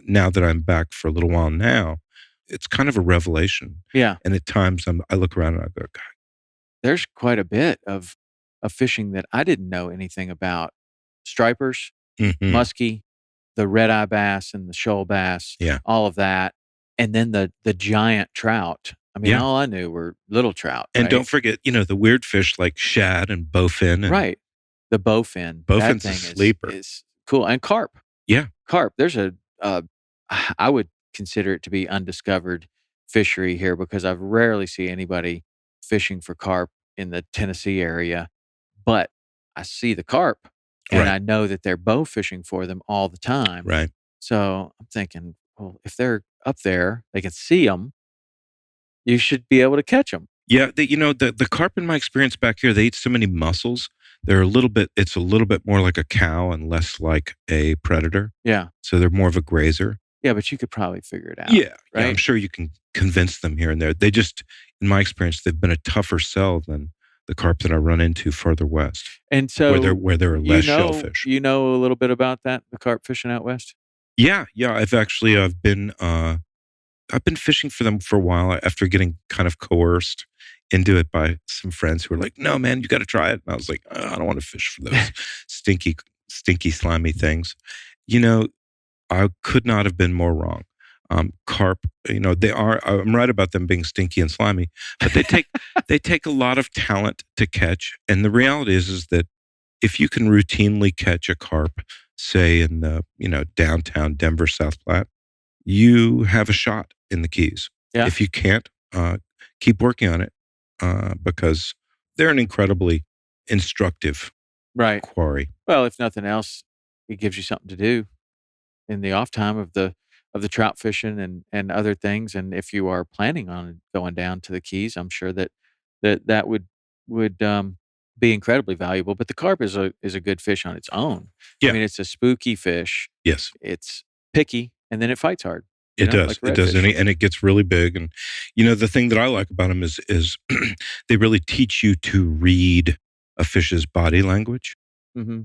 now that I'm back for a little while now, it's kind of a revelation. Yeah. And at times I look around and I go, God. There's quite a bit of fishing that I didn't know anything about. Stripers, Mm-hmm. muskie, the red-eye bass and the shoal bass, Yeah. all of that, and then the giant trout. I mean, Yeah. all I knew were little trout, And right? don't forget, the weird fish like shad and bowfin. And Right. The bowfin. That bowfin's a thing sleeper. is cool. And carp. Yeah. Carp. There's I would consider it to be undiscovered fishery here because I've rarely see anybody fishing for carp in the Tennessee area, but I see the carp and Right. I know that they're bow fishing for them all the time. Right. So I'm thinking, well, if they're up there, they can see them. You should be able to catch them. Yeah, the carp in my experience back here, they eat so many mussels. It's a little bit more like a cow and less like a predator. Yeah. So they're more of a grazer. Yeah, but you could probably figure it out. Yeah, right? yeah, I'm sure you can convince them here and there. They just, in my experience, they've been a tougher sell than the carp that I run into farther west, And so where there are less shellfish. You know a little bit about that, the carp fishing out west? Yeah, yeah. I've been fishing for them for a while after getting kind of coerced into it by some friends who were like, "No, man, you got to try it." And I was like, "I don't want to fish for those stinky, stinky, slimy things." I could not have been more wrong. Carp, they are. I'm right about them being stinky and slimy, but they take a lot of talent to catch. And the reality is that if you can routinely catch a carp, say in the downtown Denver, South Platte, you have a shot in the Keys. Yeah. If you can't, keep working on it because they're an incredibly instructive Right. quarry. Well, if nothing else, it gives you something to do in the off time of the trout fishing and other things. And if you are planning on going down to the Keys, I'm sure that would be incredibly valuable. But the carp is a good fish on its own. Yeah. I mean, it's a spooky fish. Yes. It's picky, and then it fights hard. It does. Like It does. redfish. And it gets really big. And, the thing that I like about them is they really teach you to read a fish's body language, Mm-hmm.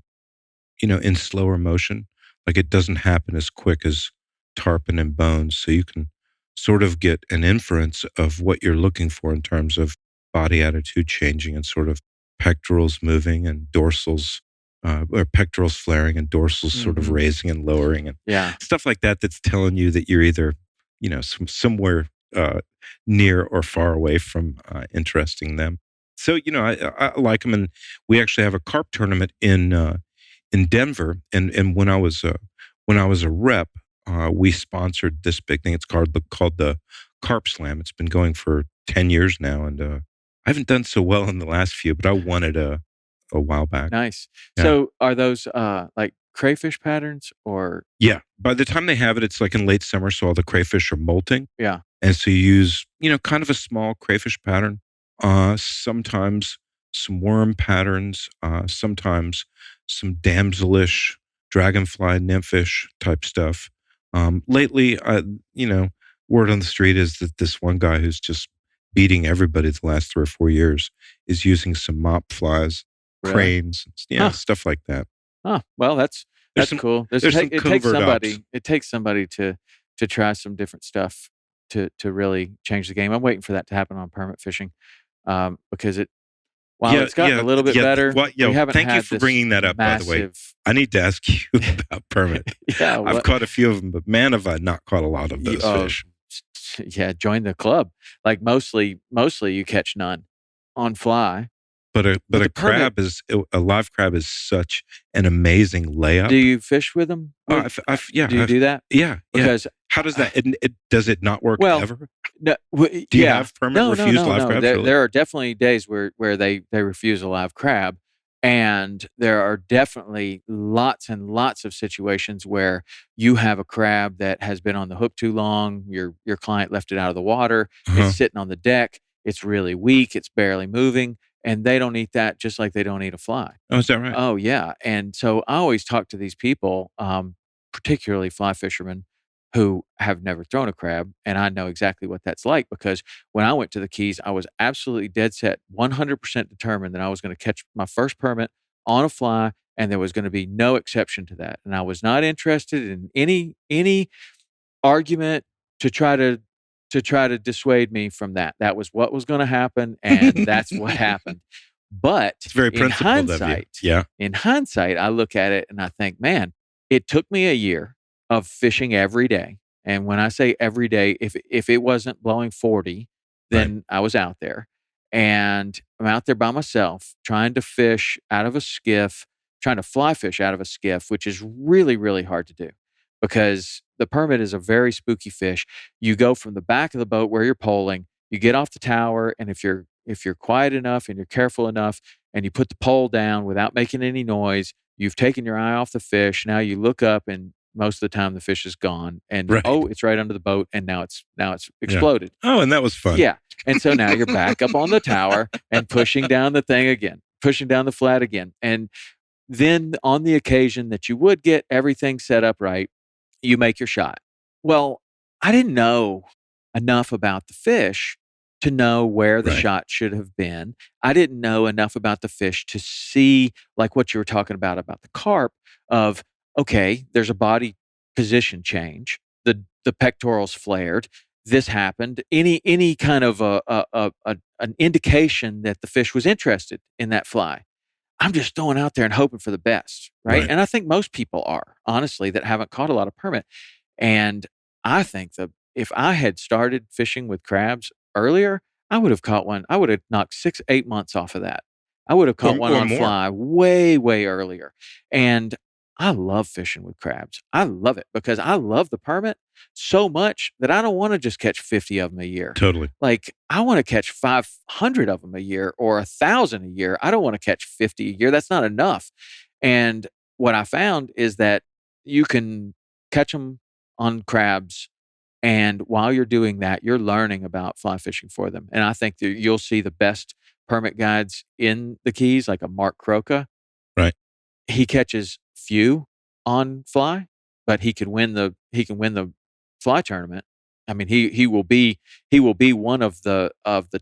In slower motion. Like it doesn't happen as quick as tarpon and bones. So you can sort of get an inference of what you're looking for in terms of body attitude changing and sort of pectorals moving and dorsals, or pectorals flaring and dorsals sort of Mhm. raising and lowering and Yeah. stuff like that. That's telling you that you're either, somewhere near or far away from interesting them. So, I like them. And we actually have a carp tournament in Denver. And when I was a rep, we sponsored this big thing. It's called the Carp Slam. It's been going for 10 years now. And I haven't done so well in the last few, but I won it a while back. Nice. Yeah. So are those like crayfish patterns or Yeah. By the time they have it, it's like in late summer. So all the crayfish are molting. yeah. And so you use, kind of a small crayfish pattern, sometimes some worm patterns, sometimes some damselish, dragonfly, nymphish type stuff. Lately, word on the street is that this one guy who's just beating everybody the last 3 or 4 years is using some mop flies, Really? cranes, Huh. stuff like that. Well, There's that's some- cool. there's some It takes covert somebody. ops. It takes somebody to try some different stuff to really change the game. I'm waiting for that to happen on permit fishing, because while it's gotten a little bit better, we haven't thank you had for this bringing that up, by the way. massive- I need to ask you about permit. Yeah, I've caught a few of them, but man, have I not caught a lot of those fish. Yeah, join the club. Like mostly you catch none on fly. But a the crab a live crab is such an amazing layup. Do you fish with them? Oh, yeah. Do you do that? Yeah. Because How does that? Does it not work Well, ever? no, Do you have permit refused live crabs? There, really? there are definitely days where they refuse a live crab, and there are definitely lots and lots of situations where you have a crab that has been on the hook too long. Your client left it out of the water. Uh-huh. It's sitting on the deck. It's really weak. It's barely moving, and they don't eat that just like they don't eat a fly. Oh, is that right? Oh yeah, and so I always talk to these people, particularly fly fishermen, who have never thrown a crab, and I know exactly what that's like because when I went to the Keys, I was absolutely dead set, 100% determined that I was gonna catch my first permit on a fly, and there was gonna be no exception to that, and I was not interested in any argument to try to dissuade me from that. That was what was gonna happen, and that's what happened. But It's very principled of you. Yeah. in hindsight, I look at it and I think, "Man, it took me a year of fishing every day." And when I say every day, if it wasn't blowing 40, Right. then I was out there. And I'm out there by myself trying to fish out of a skiff, trying to fly fish out of a skiff, which is really, really hard to do because the permit is a very spooky fish. You go from the back of the boat where you're poling, you get off the tower, and if you're quiet enough and you're careful enough and you put the pole down without making any noise, you've taken your eye off the fish. Now you look up and most of the time the fish is gone and Right. oh, it's right under the boat and now it's Yeah. exploded. Oh, and that was fun. Yeah. And so now you're back up on the tower and pushing down the thing again, pushing down the flat again. And then on the occasion that you would get everything set up right, you make your shot. Well, I didn't know enough about the fish to know where the Right. shot should have been. I didn't know enough about the fish to see, like what you were talking about the carp, of, okay, there's a body position change. The pectorals flared. This happened. Any kind of an indication that the fish was interested in that fly. I'm just throwing out there and hoping for the best, right? Right. And I think most people are, honestly, that haven't caught a lot of permit. And I think that if I had started fishing with crabs earlier, I would have caught one. I would have knocked 6, 8 months off of that. I would have caught one Or on more. fly way, way earlier. And I love fishing with crabs. I love it because I love the permit so much that I don't want to just catch 50 of them a year. Totally. Like I want to catch 500 of them a year or 1,000 a year. I don't want to catch 50 a year. That's not enough. And what I found is that you can catch them on crabs. And while you're doing that, you're learning about fly fishing for them. And I think that you'll see the best permit guides in the Keys, like a Mark Croca. Right. He catches few on fly, but he can win the fly tournament. I mean, he will be one of the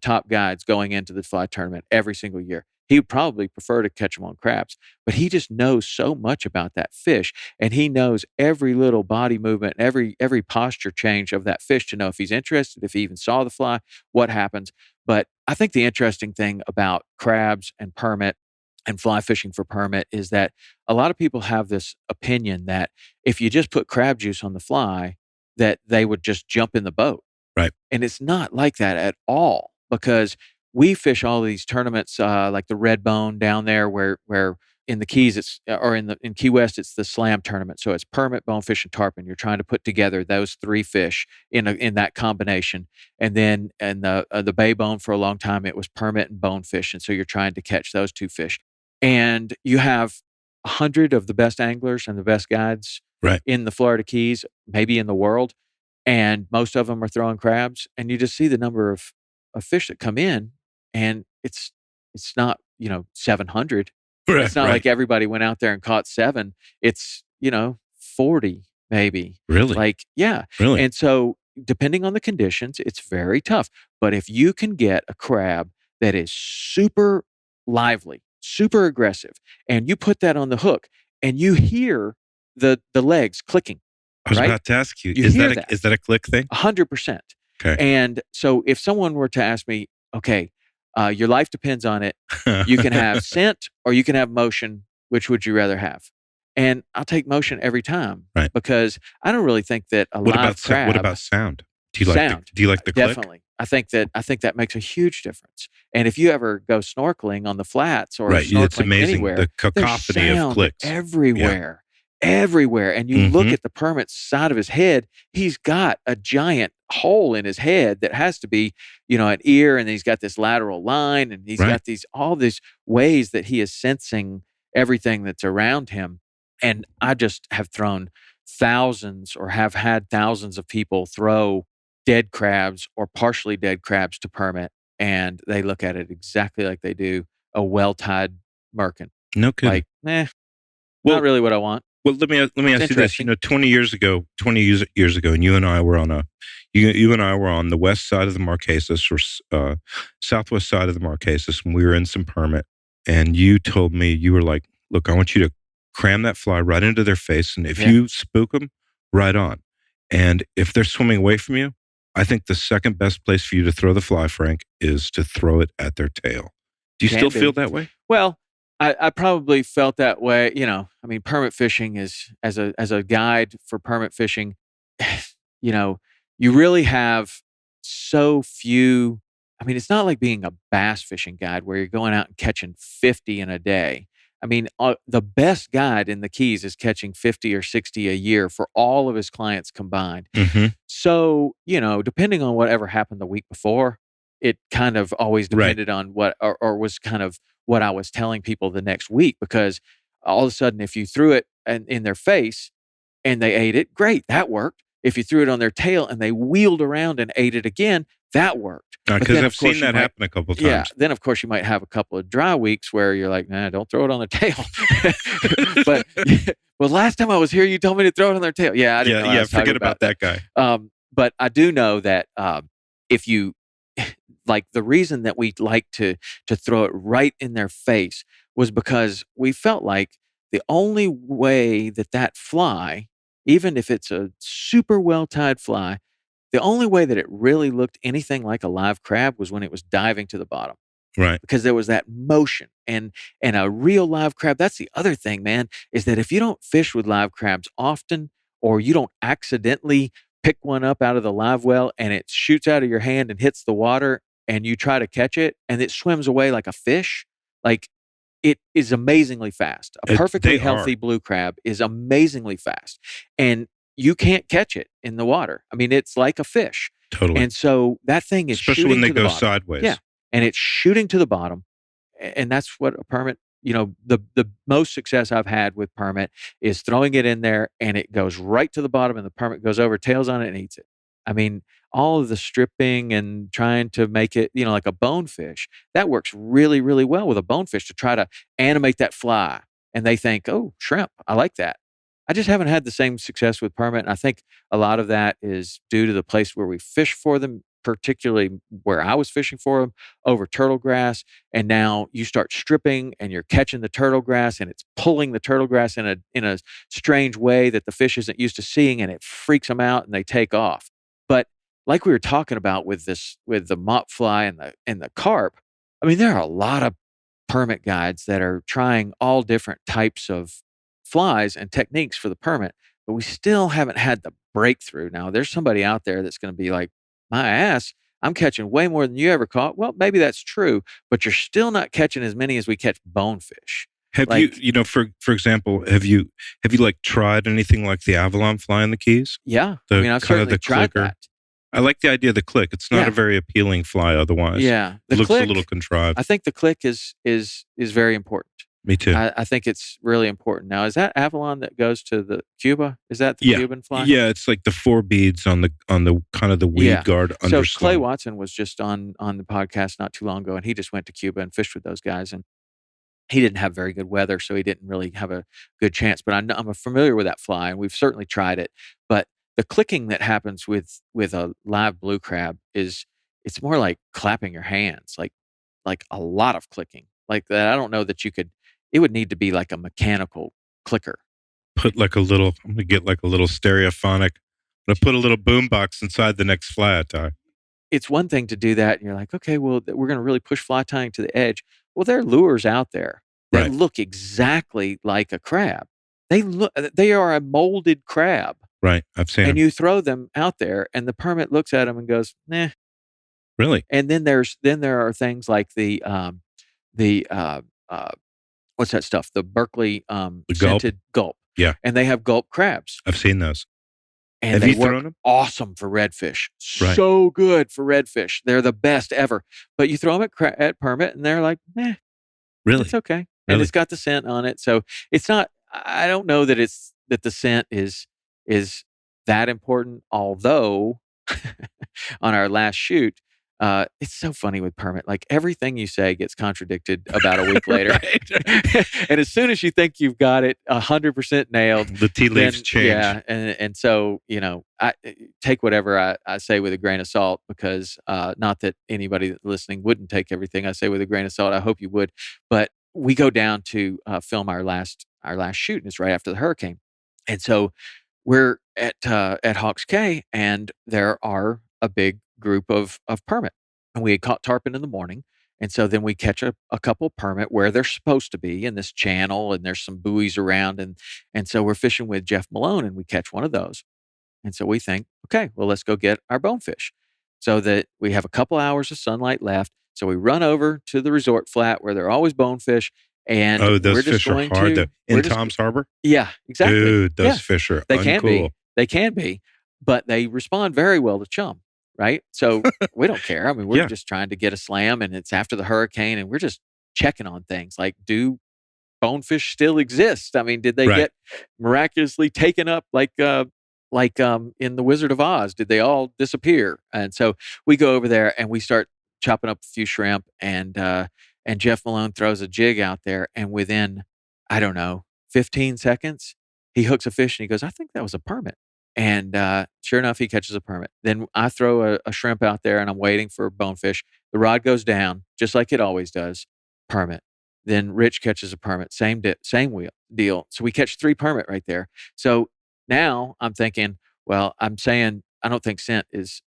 top guides going into the fly tournament every single year. He would probably prefer to catch them on crabs, but he just knows so much about that fish, and he knows every little body movement, every posture change of that fish to know if he's interested, if he even saw the fly, what happens. But I think the interesting thing about crabs and permit and fly fishing for permit is that a lot of people have this opinion that if you just put crab juice on the fly, that they would just jump in the boat. Right. And it's not like that at all because we fish all these tournaments like the Red Bone down there where in the Keys it's or in Key West it's the slam tournament. So it's permit, bonefish, and tarpon. You're trying to put together those three fish in that combination. And then in the Bay Bone for a long time it was permit and bonefish. And so you're trying to catch those two fish. And you have 100 of the best anglers and the best guides Right. in the Florida Keys, maybe in the world, and most of them are throwing crabs. And you just see the number of fish that come in, and it's not 700. Right. It's not Right. like everybody went out there and caught 7. It's 40 maybe. Really. Like yeah. Really. And so depending on the conditions, it's very tough. But if you can get a crab that is super lively, super aggressive, and you put that on the hook and you hear the legs clicking, I was right? about to ask you, You is hear that that. is that a click thing? 100%. Okay. And so if someone were to ask me, okay, your life depends on it. You can have scent or you can have motion. Which would you rather have? And I'll take motion every time Right. because I don't really think that a What live about crab. what about sound? Do you like Sound. do you like the click? Definitely. I think that makes a huge difference. And if you ever go snorkeling on the flats or Right. snorkeling It's amazing anywhere, the there's cacophony of sound clicks. everywhere. Everywhere. And you look Mhm. at the permit's side of his head, he's got a giant hole in his head that has to be, an ear, and he's got this lateral line, and he's Right. got all these ways that he is sensing everything that's around him. And I just have thrown thousands or have had thousands of people throw dead crabs or partially dead crabs to permit, and they look at it exactly like they do a well-tied merkin. No kidding. Like, Well- not really what I want. Well, let me It's ask you this. interesting. 20 years ago, and you and I were on the west side of the Marquesas, or southwest side of the Marquesas, and we were in some permit. And you told me, you were like, "Look, I want you to cram that fly right into their face, and if Yeah. you spook them, right on. And if they're swimming away from you, I think the second best place for you to throw the fly, Frank, is to throw it at their tail." Do you still Can feel be. that way? Well, I probably felt that way. I mean, permit fishing is as a guide for permit fishing. you know, you really have so few. I mean, it's not like being a bass fishing guide where you're going out and catching 50 in a day. I mean, the best guide in the Keys is catching 50 or 60 a year for all of his clients combined. Mm-hmm. So, depending on whatever happened the week before, it kind of always Right. depended on what, or was kind of what I was telling people the next week, because all of a sudden, if you threw it in their face and they ate it, great, that worked. If you threw it on their tail and they wheeled around and ate it again, that worked. But Because then, I've of course, seen that happen a couple yeah, times. then of course you might have a couple of dry weeks where you're like, nah, don't throw it on the tail. but well, last time I was here, you told me to throw it on their tail. Yeah, I didn't know I was talking Forget about that guy. But I do know that if you like, the reason that we like to throw it right in their face was because we felt like the only way that fly, even if it's a super well tied fly, the only way that it really looked anything like a live crab was when it was diving to the bottom, Right. because there was that motion. And a real live crab, that's the other thing, man, is that if you don't fish with live crabs often, or you don't accidentally pick one up out of the live well and it shoots out of your hand and hits the water, and you try to catch it and it swims away like a fish, like, it is amazingly fast. A perfectly They are. healthy blue crab is amazingly fast, and you can't catch it in the water. I mean, it's like a fish. Totally. And so that thing is Especially when shooting they to the go bottom. sideways. Yeah. And it's shooting to the bottom. And that's what a permit, the most success I've had with permit is throwing it in there and it goes right to the bottom and the permit goes over, tails on it, and eats it. I mean, all of the stripping and trying to make it, like a bonefish, that works really, really well with a bonefish, to try to animate that fly. And they think, oh, shrimp, I like that. I just haven't had the same success with permit. And I think a lot of that is due to the place where we fish for them, particularly where I was fishing for them, over turtle grass. And now you start stripping and you're catching the turtle grass and it's pulling the turtle grass in a strange way that the fish isn't used to seeing, and it freaks them out and they take off. But like we were talking about with the mop fly and the carp, I mean, there are a lot of permit guides that are trying all different types of flies and techniques for the permit, but we still haven't had the breakthrough. Now, there's somebody out there that's going to be like, my ass, I'm catching way more than you ever caught. Well, maybe that's true, but you're still not catching as many as we catch bonefish. Have Like, for example, have you like tried anything like the Avalon fly in the Keys? yeah, The I mean, I've kind of certainly the tried clicker. that. I like the idea of the click. It's not Yeah. a very appealing fly otherwise. Yeah, It looks a little contrived. I think the click is very important. Me too. I think it's really important. Now, is that Avalon that goes to the Cuba? Is that the Yeah. Cuban fly? Yeah, it's like the 4 beads on the kind of the weed Yeah. guard So Clay underslung. Watson was just on the podcast not too long ago, and he just went to Cuba and fished with those guys, and he didn't have very good weather, so he didn't really have a good chance. But I'm familiar with that fly, and we've certainly tried it. But the clicking that happens with a live blue crab it's more like clapping your hands, like a lot of clicking, like that. I don't know that you could. It would need to be like a mechanical clicker. Put like a little. I'm gonna get like a little stereophonic. I'm gonna put a little boombox inside the next fly I tie. It's one thing to do that, and you're like, okay, well, we're going to really push fly tying to the edge. Well, there are lures out there that Right. look exactly like a crab. They are a molded crab, Right. I've seen and them. you throw them out there, and the permit looks at them and goes, nah. Really? And then there are things like the what's that stuff? The Berkeley The gulp? scented gulp. Yeah. And they have gulp crabs. I've seen those. And Have they you work thrown 'em? awesome for redfish. Right. So good for redfish. They're the best ever. But you throw them at permit, and they're like, "Nah, Really? it's okay." And Really? it's got the scent on it, so it's not. I don't know that the scent is that important. Although, on our last shoot, It's so funny with permit. Like everything you say gets contradicted about a week later. Right. And as soon as you think you've got it 100% nailed, The tea leaves then change. yeah, and so I take whatever I say with a grain of salt because not that anybody listening wouldn't take everything I say with a grain of salt. I hope you would, but we go down to film our last shoot, and it's right after the hurricane, and so we're at Hawks Cay, and there are a big group of permit, and we had caught tarpon in the morning, and so then we catch a couple permit where they're supposed to be in this channel, and there's some buoys around, and so we're fishing with Jeff Malone, and we catch one of those, and so we think, okay, well let's go get our bonefish, so that we have a couple hours of sunlight left. So we run over to the resort flat where there are always bonefish, and Oh, we're those just fish are going hard to though. In Tom's Harbor? yeah, exactly. Dude, Yeah, those fish are they can be. uncool. They can be, but they respond very well to chum, right? So we don't care. I mean, we're Yeah. just trying to get a slam, and it's after the hurricane, and we're just checking on things like, do bonefish still exist? I mean, did they Right. get miraculously taken up like in The Wizard of Oz? Did they all disappear? And so we go over there and we start chopping up a few shrimp, and Jeff Malone throws a jig out there, and within, I don't know, 15 seconds, he hooks a fish and he goes, I think that was a permit. And sure enough, he catches a permit. Then I throw a shrimp out there and I'm waiting for bonefish. The rod goes down just like it always does. Permit. Then Rich catches a permit. Same deal. So we catch 3 permit right there. So now I'm thinking, well, I'm saying I don't think scent is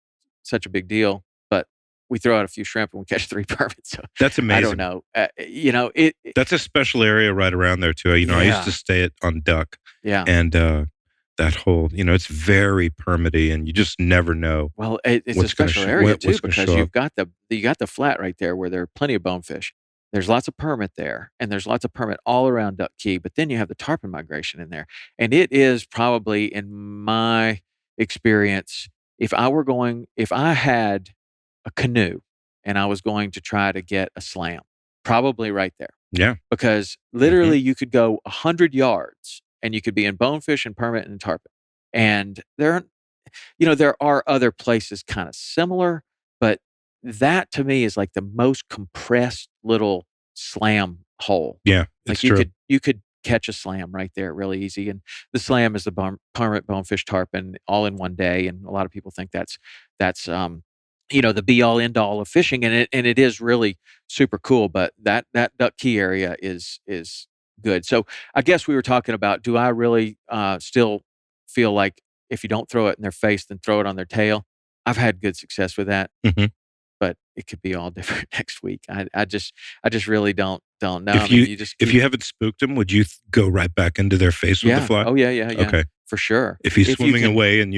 such a big deal, but we throw out a few shrimp and we catch 3 permits. So That's amazing. I don't know. That's a special area right around there too. I used to stay on Duck. Yeah. And that whole, it's very permity, and you just never know. Well, it's a special area too because you got the flat right there where there are plenty of bonefish. There's lots of permit there, and there's lots of permit all around Duck Key. But then you have the tarpon migration in there, and it is probably, in my experience, if I had a canoe and I was going to try to get a slam, probably right there. Yeah. Because literally you could go 100 yards and you could be in bonefish and permit and tarpon. And there are other places kind of similar, but that to me is like the most compressed little slam hole. Yeah, Like it's true. you could catch a slam right there really easy. And the slam is the permit bonefish tarpon all in one day. And a lot of people think that's the be all end all of fishing, and it is really super cool. But that Duck Key area is good. So I guess we were talking about, do I really still feel like if you don't throw it in their face, then throw it on their tail? I've had good success with that, but it could be all different next week. I just really don't know. If you haven't spooked him, would you go right back into their face with the fly? Oh yeah. Okay. For sure. If he's swimming away and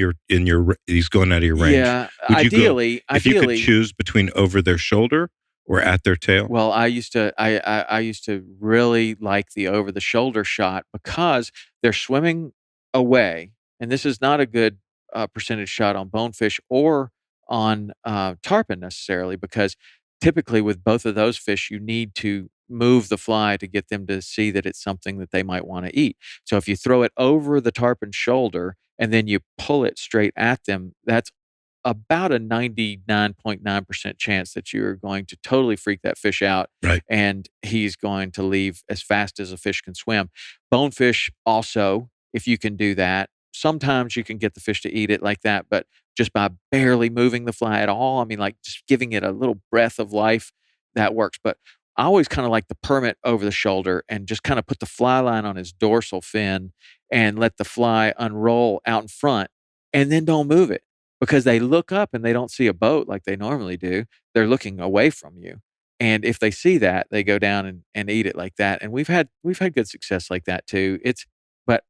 he's going out of your range. Yeah. If you could choose between over their shoulder or at their tail. Well, I used to really like the over the shoulder shot because they're swimming away, and this is not a good percentage shot on bonefish or on tarpon necessarily, because typically with both of those fish, you need to move the fly to get them to see that it's something that they might want to eat. So if you throw it over the tarpon shoulder and then you pull it straight at them, that's about a 99.9% chance that you're going to totally freak that fish out. Right. And he's going to leave as fast as a fish can swim. Bonefish also, if you can do that, sometimes you can get the fish to eat it like that, but just by barely moving the fly at all, I mean, like just giving it a little breath of life, that works. But I always kind of like the permit over the shoulder and just kind of put the fly line on his dorsal fin and let the fly unroll out in front, and then don't move it, because they look up and they don't see a boat like they normally do. They're looking away from you. And if they see that, they go down and eat it like that. And we've had good success like that too. But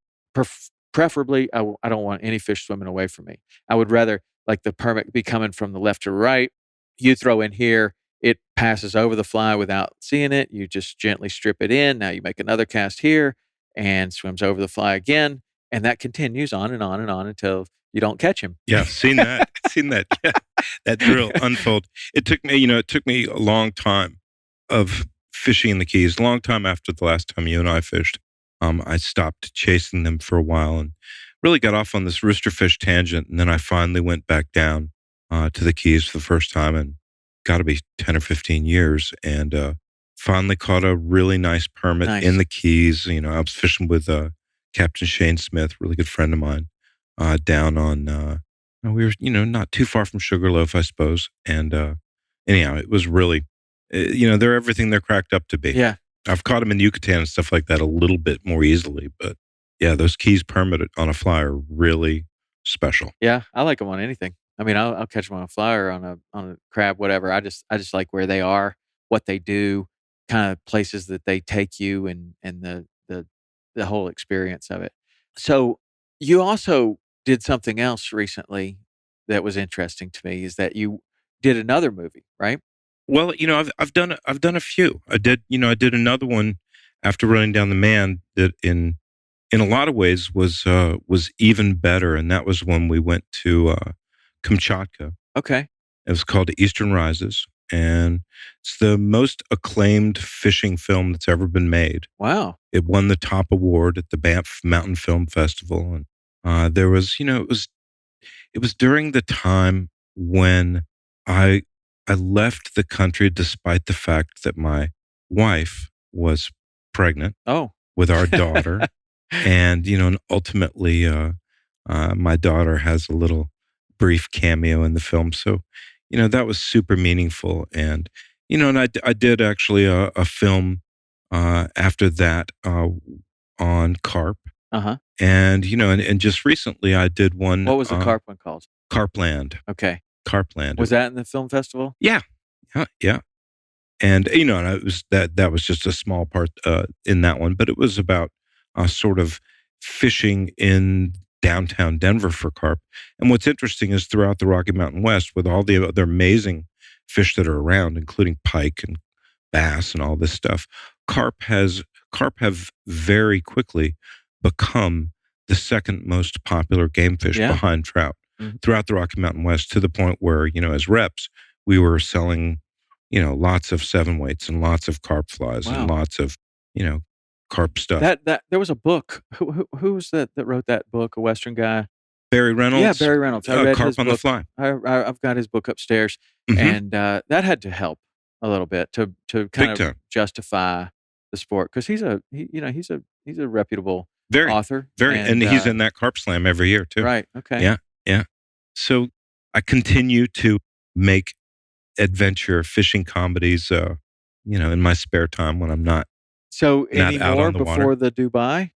preferably, I don't want any fish swimming away from me. I would rather like the permit be coming from the left to right. You throw in here, it passes over the fly without seeing it. You just gently strip it in. Now you make another cast here and swims over the fly again. And that continues on and on and on until you don't catch him. Yeah, seen that. Yeah, that drill unfold. It took me a long time of fishing in the Keys, a long time after the last time you and I fished. I stopped chasing them for a while and really got off on this roosterfish tangent. And then I finally went back down to the Keys for the first time. And got to be 10 or 15 years, and finally caught a really nice permit in the Keys. I was fishing with Captain Shane Smith, really good friend of mine, down on, we were, not too far from Sugarloaf, I suppose. And anyhow, it was really, they're everything they're cracked up to be. Yeah. I've caught them in Yucatan and stuff like that a little bit more easily, but yeah, those Keys permit on a fly are really special. Yeah, I like them on anything. I mean, I'll catch them on a fly or on a crab, whatever. I just like where they are, what they do, kind of places that they take you, and the whole experience of it. So you also did something else recently that was interesting to me, is that you did another movie, right? Well, I've done a few. I did another one after running down the man that in a lot of ways was even better, and that was when we went to Kamchatka. Okay. It was called Eastern Rises, and it's the most acclaimed fishing film that's ever been made. Wow. It won the top award at the Banff Mountain Film Festival, and there was, it was during the time when I I left the country despite the fact that my wife was pregnant Oh. with our daughter, and and ultimately, my daughter has a little brief cameo in the film. So, that was super meaningful, and I did actually a film after that on carp, Uh-huh. and and just recently I did one. What was the carp one called? Carpland. Okay. Carpland. Was that in the film festival? Yeah, yeah, yeah. And and it was that was just a small part in that one, but it was about sort of fishing in downtown Denver for carp. And what's interesting is throughout the Rocky Mountain West, with all the other amazing fish that are around, including pike and bass and all this stuff, carp have very quickly become the second most popular game fish Yeah. behind trout Mhm. throughout the Rocky Mountain West, to the point where, as reps, we were selling, lots of seven weights and lots of carp flies Wow. and lots of, carp stuff. That there was a book. Who was that wrote that book? A Western guy? Barry Reynolds. Yeah, Barry Reynolds. I read Carp his on the book. Fly. I've got his book upstairs, Mhm. and that had to help a little bit to kind Big of time. justify the sport, because he's a reputable Very, author, very. And he's in that Carp Slam every year, too. right. Okay. Yeah, yeah. So I continue to make adventure fishing comedies, in my spare time when I'm not So any out more on the water. before the Dubai?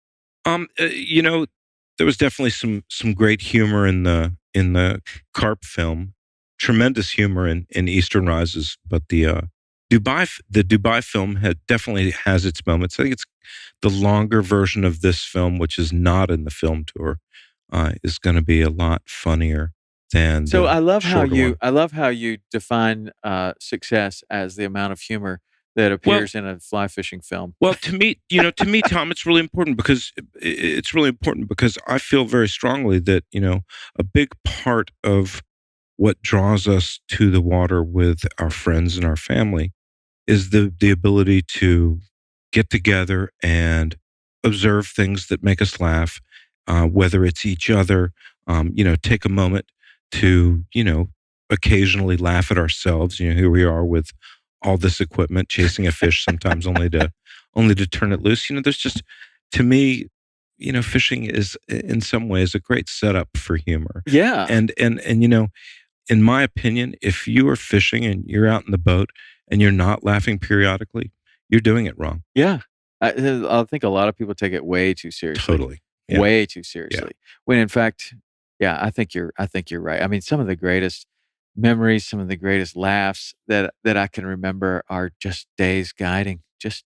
There was definitely some great humor in the carp film, tremendous humor in Eastern Rises, but the Dubai film definitely has its moments. I think it's the longer version of this film, which is not in the film tour, is going to be a lot funnier than So the I love how shorter you one. I love how you define success as the amount of humor that appears in a fly fishing film. Well, to me, Tom, it's really important because I feel very strongly that a big part of what draws us to the water with our friends and our family is the ability to get together and observe things that make us laugh, whether it's each other, take a moment to, occasionally laugh at ourselves. Here we are with all this equipment chasing a fish, sometimes only to turn it loose. There's just, to me, fishing is in some ways a great setup for humor. Yeah. And in my opinion, if you are fishing and you're out in the boat and you're not laughing periodically, you're doing it wrong. Yeah. I think a lot of people take it way too seriously. Totally. Yeah. Way too seriously. When in fact, yeah, I think you're right. I mean, some of the greatest memories, some of the greatest laughs that I can remember are just days guiding, just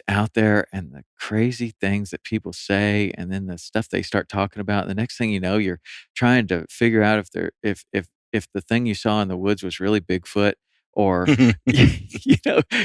out there, and the crazy things that people say, and then the stuff they start talking about. The next thing you know, you're trying to figure out if the thing you saw in the woods was really Bigfoot, or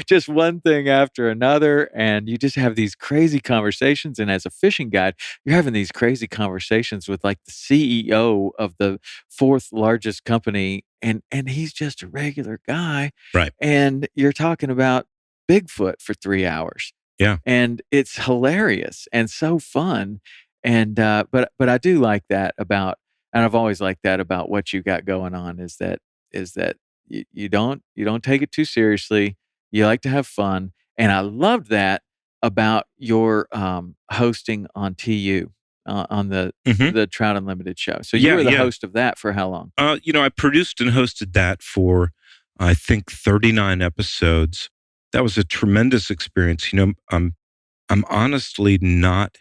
just one thing after another, and you just have these crazy conversations. And as a fishing guide, you're having these crazy conversations with like the CEO of the fourth largest company, and he's just a regular guy, Right. and you're talking about Bigfoot for 3 hours. Yeah. And it's hilarious and so fun. And but I do like that about, and I've always liked that about what you got going on, is that you don't take it too seriously. You like to have fun, and I loved that about your hosting on TU on Hmm. the Trout Unlimited show. So you Yeah, were the yeah. host of that for how long? I produced and hosted that for, I think, 39 episodes. That was a tremendous experience. I'm honestly not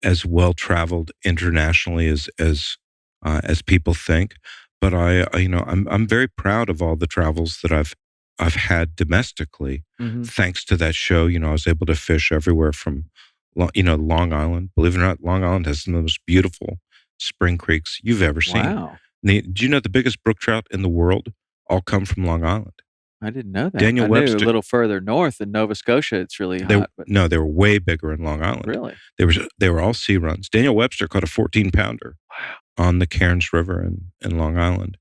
as well traveled internationally as people think, but I'm very proud of all the travels that I've had domestically, Hmm. thanks to that show. I was able to fish everywhere from, Long Island. Believe it or not, Long Island has some of the most beautiful spring creeks you've ever seen. Wow, Do you know the biggest brook trout in the world all come from Long Island? I didn't know that. Daniel I knew a Webster. little further north in Nova Scotia, it's really They hot, but No, they were way bigger in Long Island. really, They were all sea runs. Daniel Webster caught a 14-pounder wow, on the Cairns River in Long Island,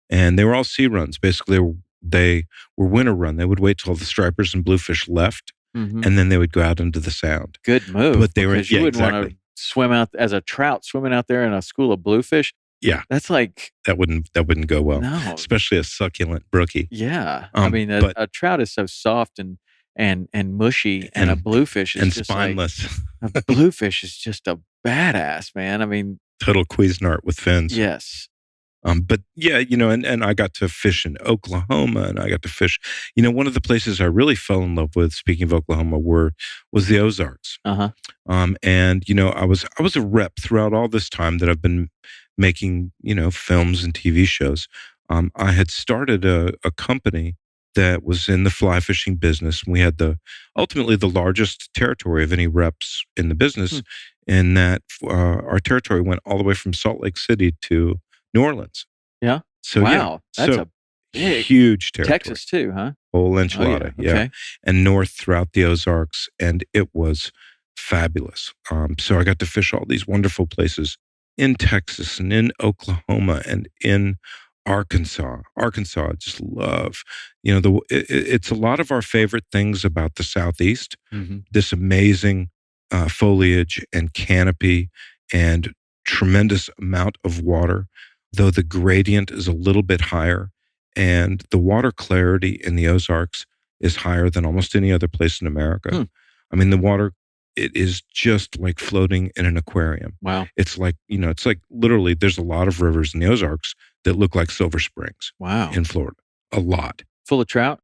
and they were all sea runs. Basically, they were winter run. They would wait till the stripers and bluefish left, hmm, and then they would go out into the sound. good move But they were, because you yeah, wouldn't want to exactly. swim out as a trout swimming out there in a school of bluefish. Yeah, That's like that wouldn't go well, no, especially a succulent brookie. yeah. I mean, But a trout is so soft and mushy, and a and bluefish is and just like spineless, a bluefish is just a badass, man. I mean, total Cuisinart with fins. yes, But yeah, and I got to fish in Oklahoma, and I got to fish. One of the places I really fell in love with, speaking of Oklahoma, was the Ozarks. uh huh, And I was a rep throughout all this time that I've been making films and TV shows. I had started a company that was in the fly fishing business. And we had ultimately the largest territory of any reps in the business, in that our territory went all the way from Salt Lake City to New Orleans. yeah. So yeah, Wow, that's a big huge territory, Texas too, huh? whole Oh yeah, enchilada, yeah, okay. and north throughout the Ozarks, and it was fabulous. So I got to fish all these wonderful places in Texas and in Oklahoma and in Arkansas. Arkansas, I just love. It's a lot of our favorite things about the Southeast. Hmm. This amazing foliage and canopy and tremendous amount of water, though the gradient is a little bit higher, and the water clarity in the Ozarks is higher than almost any other place in America. Hmm. I mean, the water, it is just like floating in an aquarium. Wow, It's like literally there's a lot of rivers in the Ozarks that look like Silver Springs wow. in Florida. A lot. Full of trout.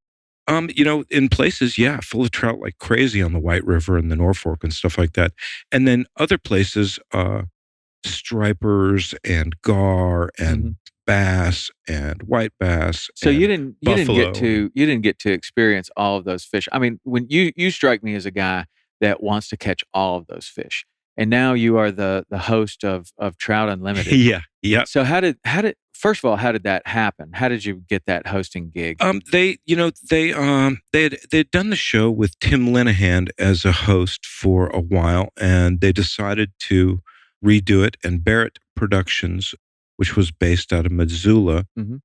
In places, yeah, full of trout like crazy on the White River and the Norfolk and stuff like that. And then other places, stripers and gar and Mhm. bass and white bass So you and didn't buffalo. you didn't get to experience all of those fish. I mean, when you strike me as a guy that wants to catch all of those fish, and now you are the host of Trout Unlimited. Yeah, yeah. So how did first of all, how did that happen? How did you get that hosting gig? They'd done the show with Tim Linehan as a host for a while, and they decided to redo it. And Barrett Productions, which was based out of Missoula, Mhm.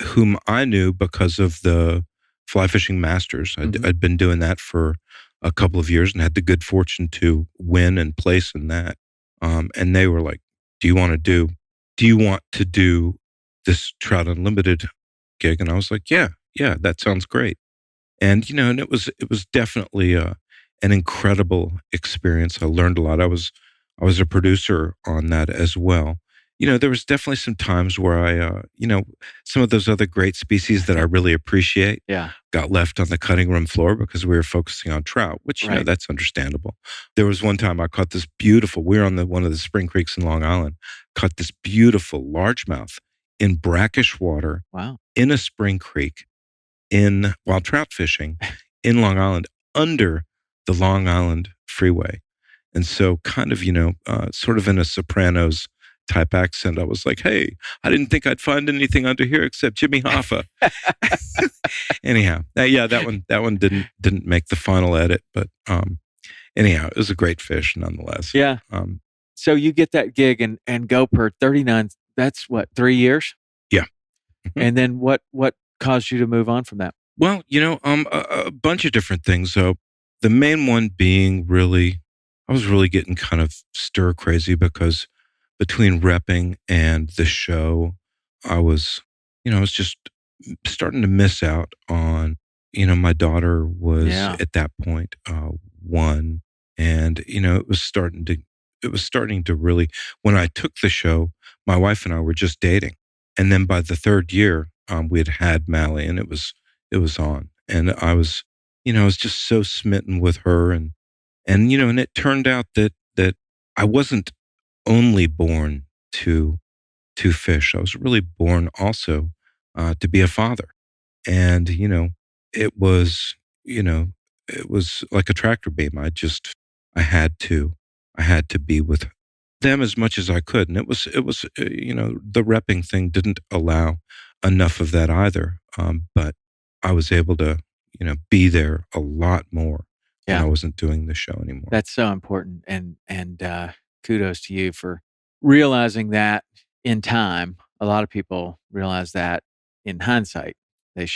whom I knew because of the Fly Fishing Masters. Mhm. I'd been doing that for a couple of years and had the good fortune to win and place in that. And they were like, "Do you want to do this Trout Unlimited gig?" And I was like, "Yeah, yeah, that sounds great." And it was definitely an incredible experience. I learned a lot. I was a producer on that as well. There was definitely some times where some of those other great species that I really appreciate Yeah. got left on the cutting room floor because we were focusing on trout, which Right. that's understandable. There was one time I caught this beautiful. We were on one of the spring creeks in Long Island. Caught this beautiful largemouth in brackish water Wow. in a spring creek while trout fishing in Long Island under the Long Island Freeway. And so kind of, sort of in a Sopranos type accent, I was like, "Hey, I didn't think I'd find anything under here except Jimmy Hoffa." Anyhow, yeah, that one didn't make the final edit, but anyhow, it was a great fish nonetheless. Yeah. Um, So you get that gig and go per 39. That's what, 3 years? yeah. Mhm. And then what caused you to move on from that? Well, a bunch of different things. So the main one being I was really getting kind of stir crazy because between repping and the show, I was just starting to miss out on, my daughter was Yeah. at that point, 1, and, it was starting to really when I took the show, my wife and I were just dating, and then by the 3rd year, we had Mally, and it was on, and I was just so smitten with her, and it turned out that I wasn't only born to fish. I was really born also, to be a father. And, it was, you know, it was like a tractor beam. I had to, I had to be with them as much as I could. And the repping thing didn't allow enough of that either. But I was able to, be there a lot more when I Yeah. wasn't doing the show anymore. That's so important, and kudos to you for realizing that in time. A lot of people realize that in hindsight. They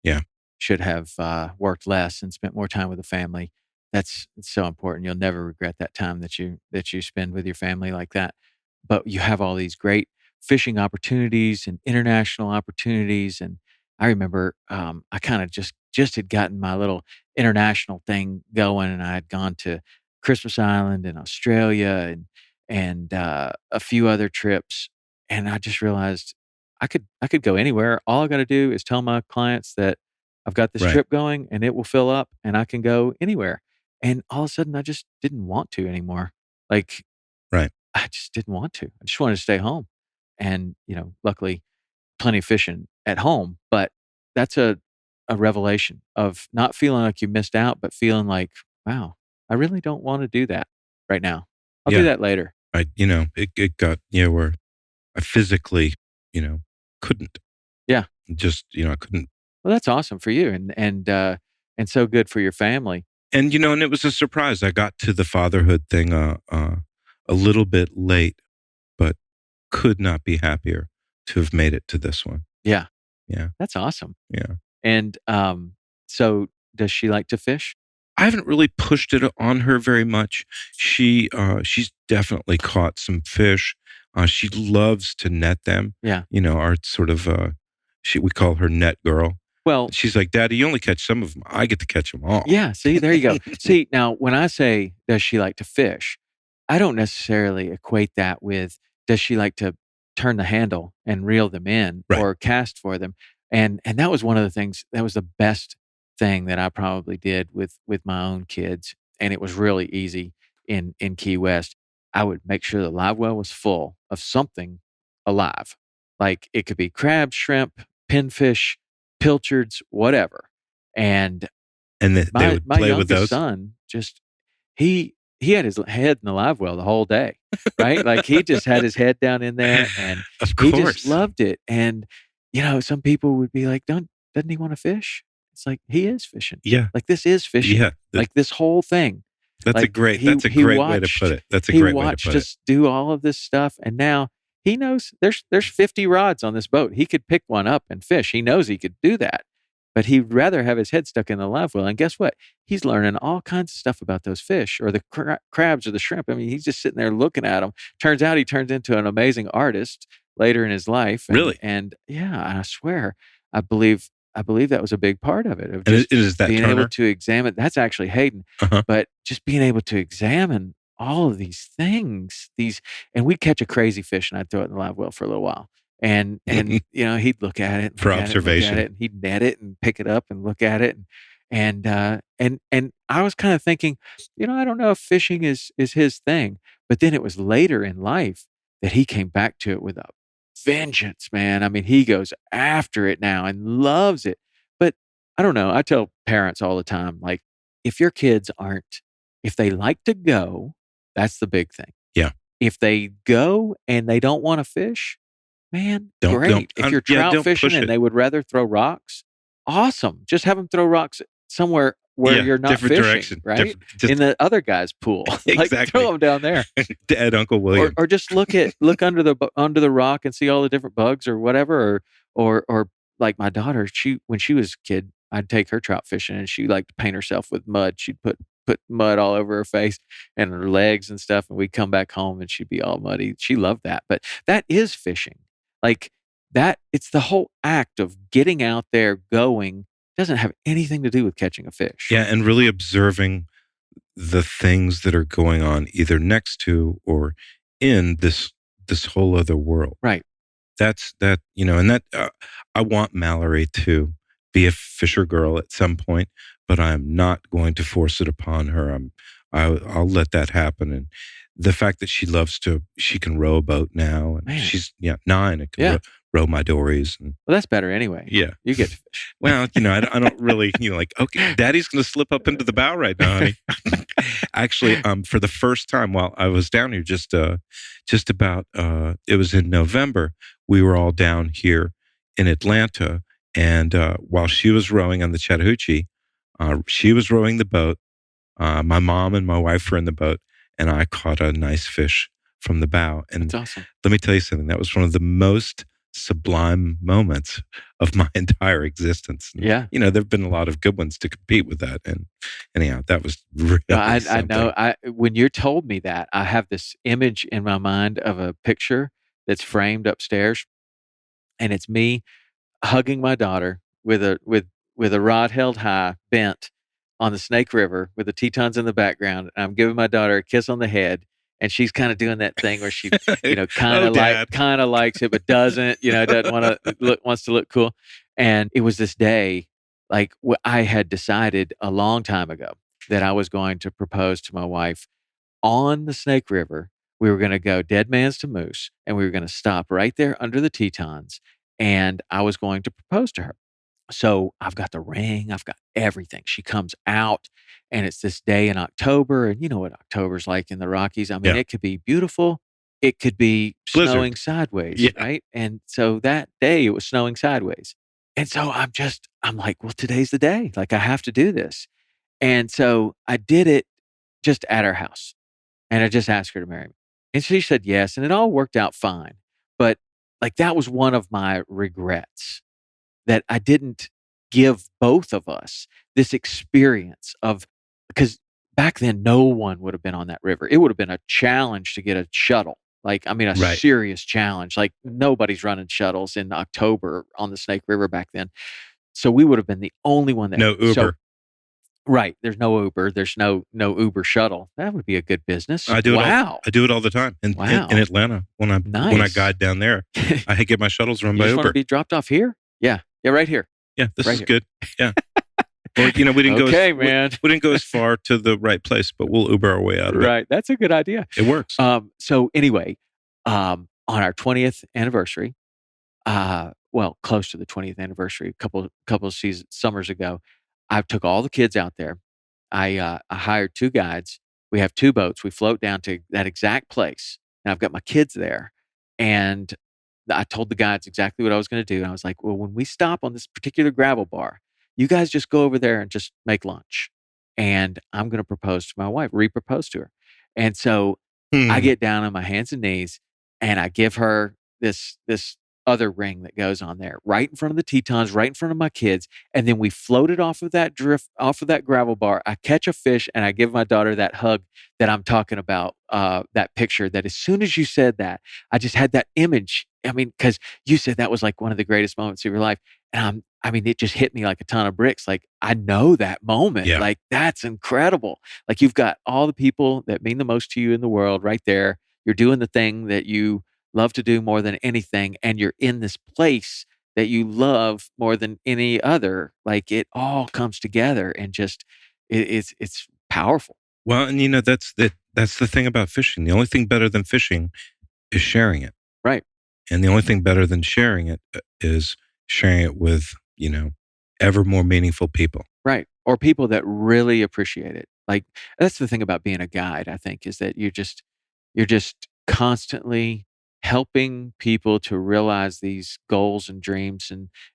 Yeah. should have, worked less and spent more time with the family. That's it's so important. You'll never regret that time that you spend with your family like that. But you have all these great fishing opportunities and international opportunities, and I remember, I kinda just had gotten my little international thing going, and I had gone to Christmas Island in Australia and a few other trips, and I just realized I could go anywhere. All I gotta do is tell my clients that I've got this Right. trip going, and it will fill up, and I can go anywhere. And all of a sudden, I just didn't want to anymore. Like, Right. I just didn't want to. I just wanted to stay home. And, luckily, plenty of fishing at home, but that's a revelation of not feeling like you missed out, but feeling like, wow, I really don't want to do that right now. I'll do Yeah. that later. It got, where I physically, you know, couldn't Yeah. just, I couldn't. Well, that's awesome for you and so good for your family. And it was a surprise. I got to the fatherhood thing, a little bit late, but could not be happier to have made it to this one. Yeah. Yeah. That's awesome. Yeah. And so does she like to fish? I haven't really pushed it on her very much. She's definitely caught some fish. She loves to net them. Yeah. Our sort of, we call her net girl. Well, She's like, Daddy, you only catch some of them. I get to catch them all. yeah, see, there you go. See, now when I say, "Does she like to fish?" I don't necessarily equate that with, does she like to turn the handle and reel them in Right. or cast for them? And that was one of the things that was the best thing that I probably did with my own kids, and it was really easy in Key West. I would make sure the live well was full of something alive. Like, it could be crab, shrimp, pinfish, pilchards, whatever. And And they would my play with youngest those. son just he had his head in the live well the whole day, right? Like, he just had his head down in there, and Of he just course. loved it. And, some people would be like, doesn't he wanna fish?" It's like, he is fishing. Yeah. Like, this is fishing. Yeah. Like, this whole thing. Like, That's a he great way to put watched it. That's a he great way to watched put it. us do all of this stuff, and now he knows there's 50 rods on this boat. He could pick one up and fish. He knows he could do that, but he'd rather have his head stuck in the live well, and guess what? He's learning all kinds of stuff about those fish or the crabs or the shrimp. I mean, he's just sitting there looking at them. Turns out he turns into an amazing artist later in his life, and Really? and yeah, I swear, I believe that was a big part of it, of And just it is that being able Turner. to examine. That's actually Hayden, Uh-huh. but just being able to examine all of these things, and we'd catch a crazy fish, and I'd throw it in the live well for a little while. And he'd look at it, For look at it, look at observation. it, and he'd net it and pick it up and look at it. And I was kind of thinking, I don't know if fishing is his thing. But then it was later in life that he came back to it with a vengeance, man. I mean, he goes after it now and loves it. But I don't know. I tell parents all the time, like, if your kids aren't, if they like to go, that's the big thing. Yeah. If they go and they don't want to fish, man, Don't great. If you're trout don't fishing push and it. they would rather throw rocks, awesome. Just have them throw rocks somewhere where Yeah, you're not different fishing, direction. right? Just In the other guy's pool. Like, exactly. throw them down there. Dad, Uncle William. Or just look under the rock and see all the different bugs or whatever. Or like my daughter, when she was a kid, I'd take her trout fishing, and she liked to paint herself with mud. She'd put mud all over her face and her legs and stuff, and we'd come back home and she'd be all muddy. She loved that. But that is fishing. Like, it's the whole act of getting out there, going, doesn't have anything to do with catching a fish. Yeah, and really observing the things that are going on either next to or in this whole other world. Right. That's that, and that I want Mallory to be a fisher girl at some point, but I'm not going to force it upon her. I'll let that happen. And the fact that she can row a boat now, and Man. she's 9 and can Yeah. row my dories. And Well, that's better anyway. yeah, You get to fish. well, I don't really, like, okay, Daddy's going to slip up into the bow right now, honey. Actually, for the first time while I was down here, just about, it was in November, we were all down here in Atlanta, and while she was rowing on the Chattahoochee, she was rowing the boat. My mom and my wife were in the boat, and I caught a nice fish from the bow. And That's awesome. let me tell you something. That was one of the most sublime moments of my entire existence. And, Yeah. there've been a lot of good ones to compete with that. And anyhow, that was really I something. know. When you told me that, I have this image in my mind of a picture that's framed upstairs, and it's me hugging my daughter with a rod held high, bent on the Snake River with the Tetons in the background. And I'm giving my daughter a kiss on the head, and she's kind of doing that thing where she, kind Oh, of Dad. likes it, but doesn't, doesn't want to wants to look cool. And it was this day, like I had decided a long time ago that I was going to propose to my wife on the Snake River. We were going to go dead man's to Moose, and we were going to stop right there under the Tetons, and I was going to propose to her. So I've got the ring, I've got everything. She comes out, and it's this day in October, and you know what October's like in the Rockies. I mean, Yeah. it could be beautiful, it could be Blizzard. snowing sideways, Yeah. right? And so that day it was snowing sideways. And so I'm like, well, today's the day. Like, I have to do this. And so I did it just at her house. And I just asked her to marry me. And she said yes, and it all worked out fine. But like, that was one of my regrets, that I didn't give both of us this experience of, because back then no one would have been on that river. It would have been a challenge to get a shuttle. Like, I mean, a Right. serious challenge. Like, nobody's running shuttles in October on the Snake River back then. So we would have been the only one that No Uber. So, right. There's no Uber. There's no Uber shuttle. That would be a good business. I do it. Wow. I do it all the time in Wow. Atlanta when I Nice. guide down there. I get my shuttles run You by just want to Uber. be dropped off here? Yeah. Yeah, right here. Yeah, this right is here. good. Yeah. Or we didn't go. Okay, man. We didn't go as far to the right place, but we'll Uber our way out of it. Right. That's a good idea. It works. So anyway, on our 20th anniversary, well, close to the 20th anniversary, a couple of summers ago, I took all the kids out there. I hired 2 guides. We have 2 boats. We float down to that exact place, and I've got my kids there. And I told the guides exactly what I was going to do. And I was like, well, when we stop on this particular gravel bar, you guys just go over there and just make lunch. And I'm going to propose to my wife, re-propose to her. And so I get down on my hands and knees, and I give her this other ring that goes on there right in front of the Tetons, right in front of my kids. And then we float it off of that gravel bar. I catch a fish, and I give my daughter that hug that I'm talking about, that picture that as soon as you said that, I just had that image. I mean, because you said that was like one of the greatest moments of your life. And I mean, it just hit me like a ton of bricks. Like, I know that moment. Yeah. Like, that's incredible. Like, you've got all the people that mean the most to you in the world right there. You're doing the thing that you love to do more than anything, and you're in this place that you love more than any other. Like, it all comes together, and just it's powerful. Well, and that's the thing about fishing. The only thing better than fishing is sharing it. Right. And the only thing better than sharing it is sharing it with, ever more meaningful people. Right. Or people that really appreciate it. Like, that's the thing about being a guide, I think, is that you're just constantly helping people to realize these goals and dreams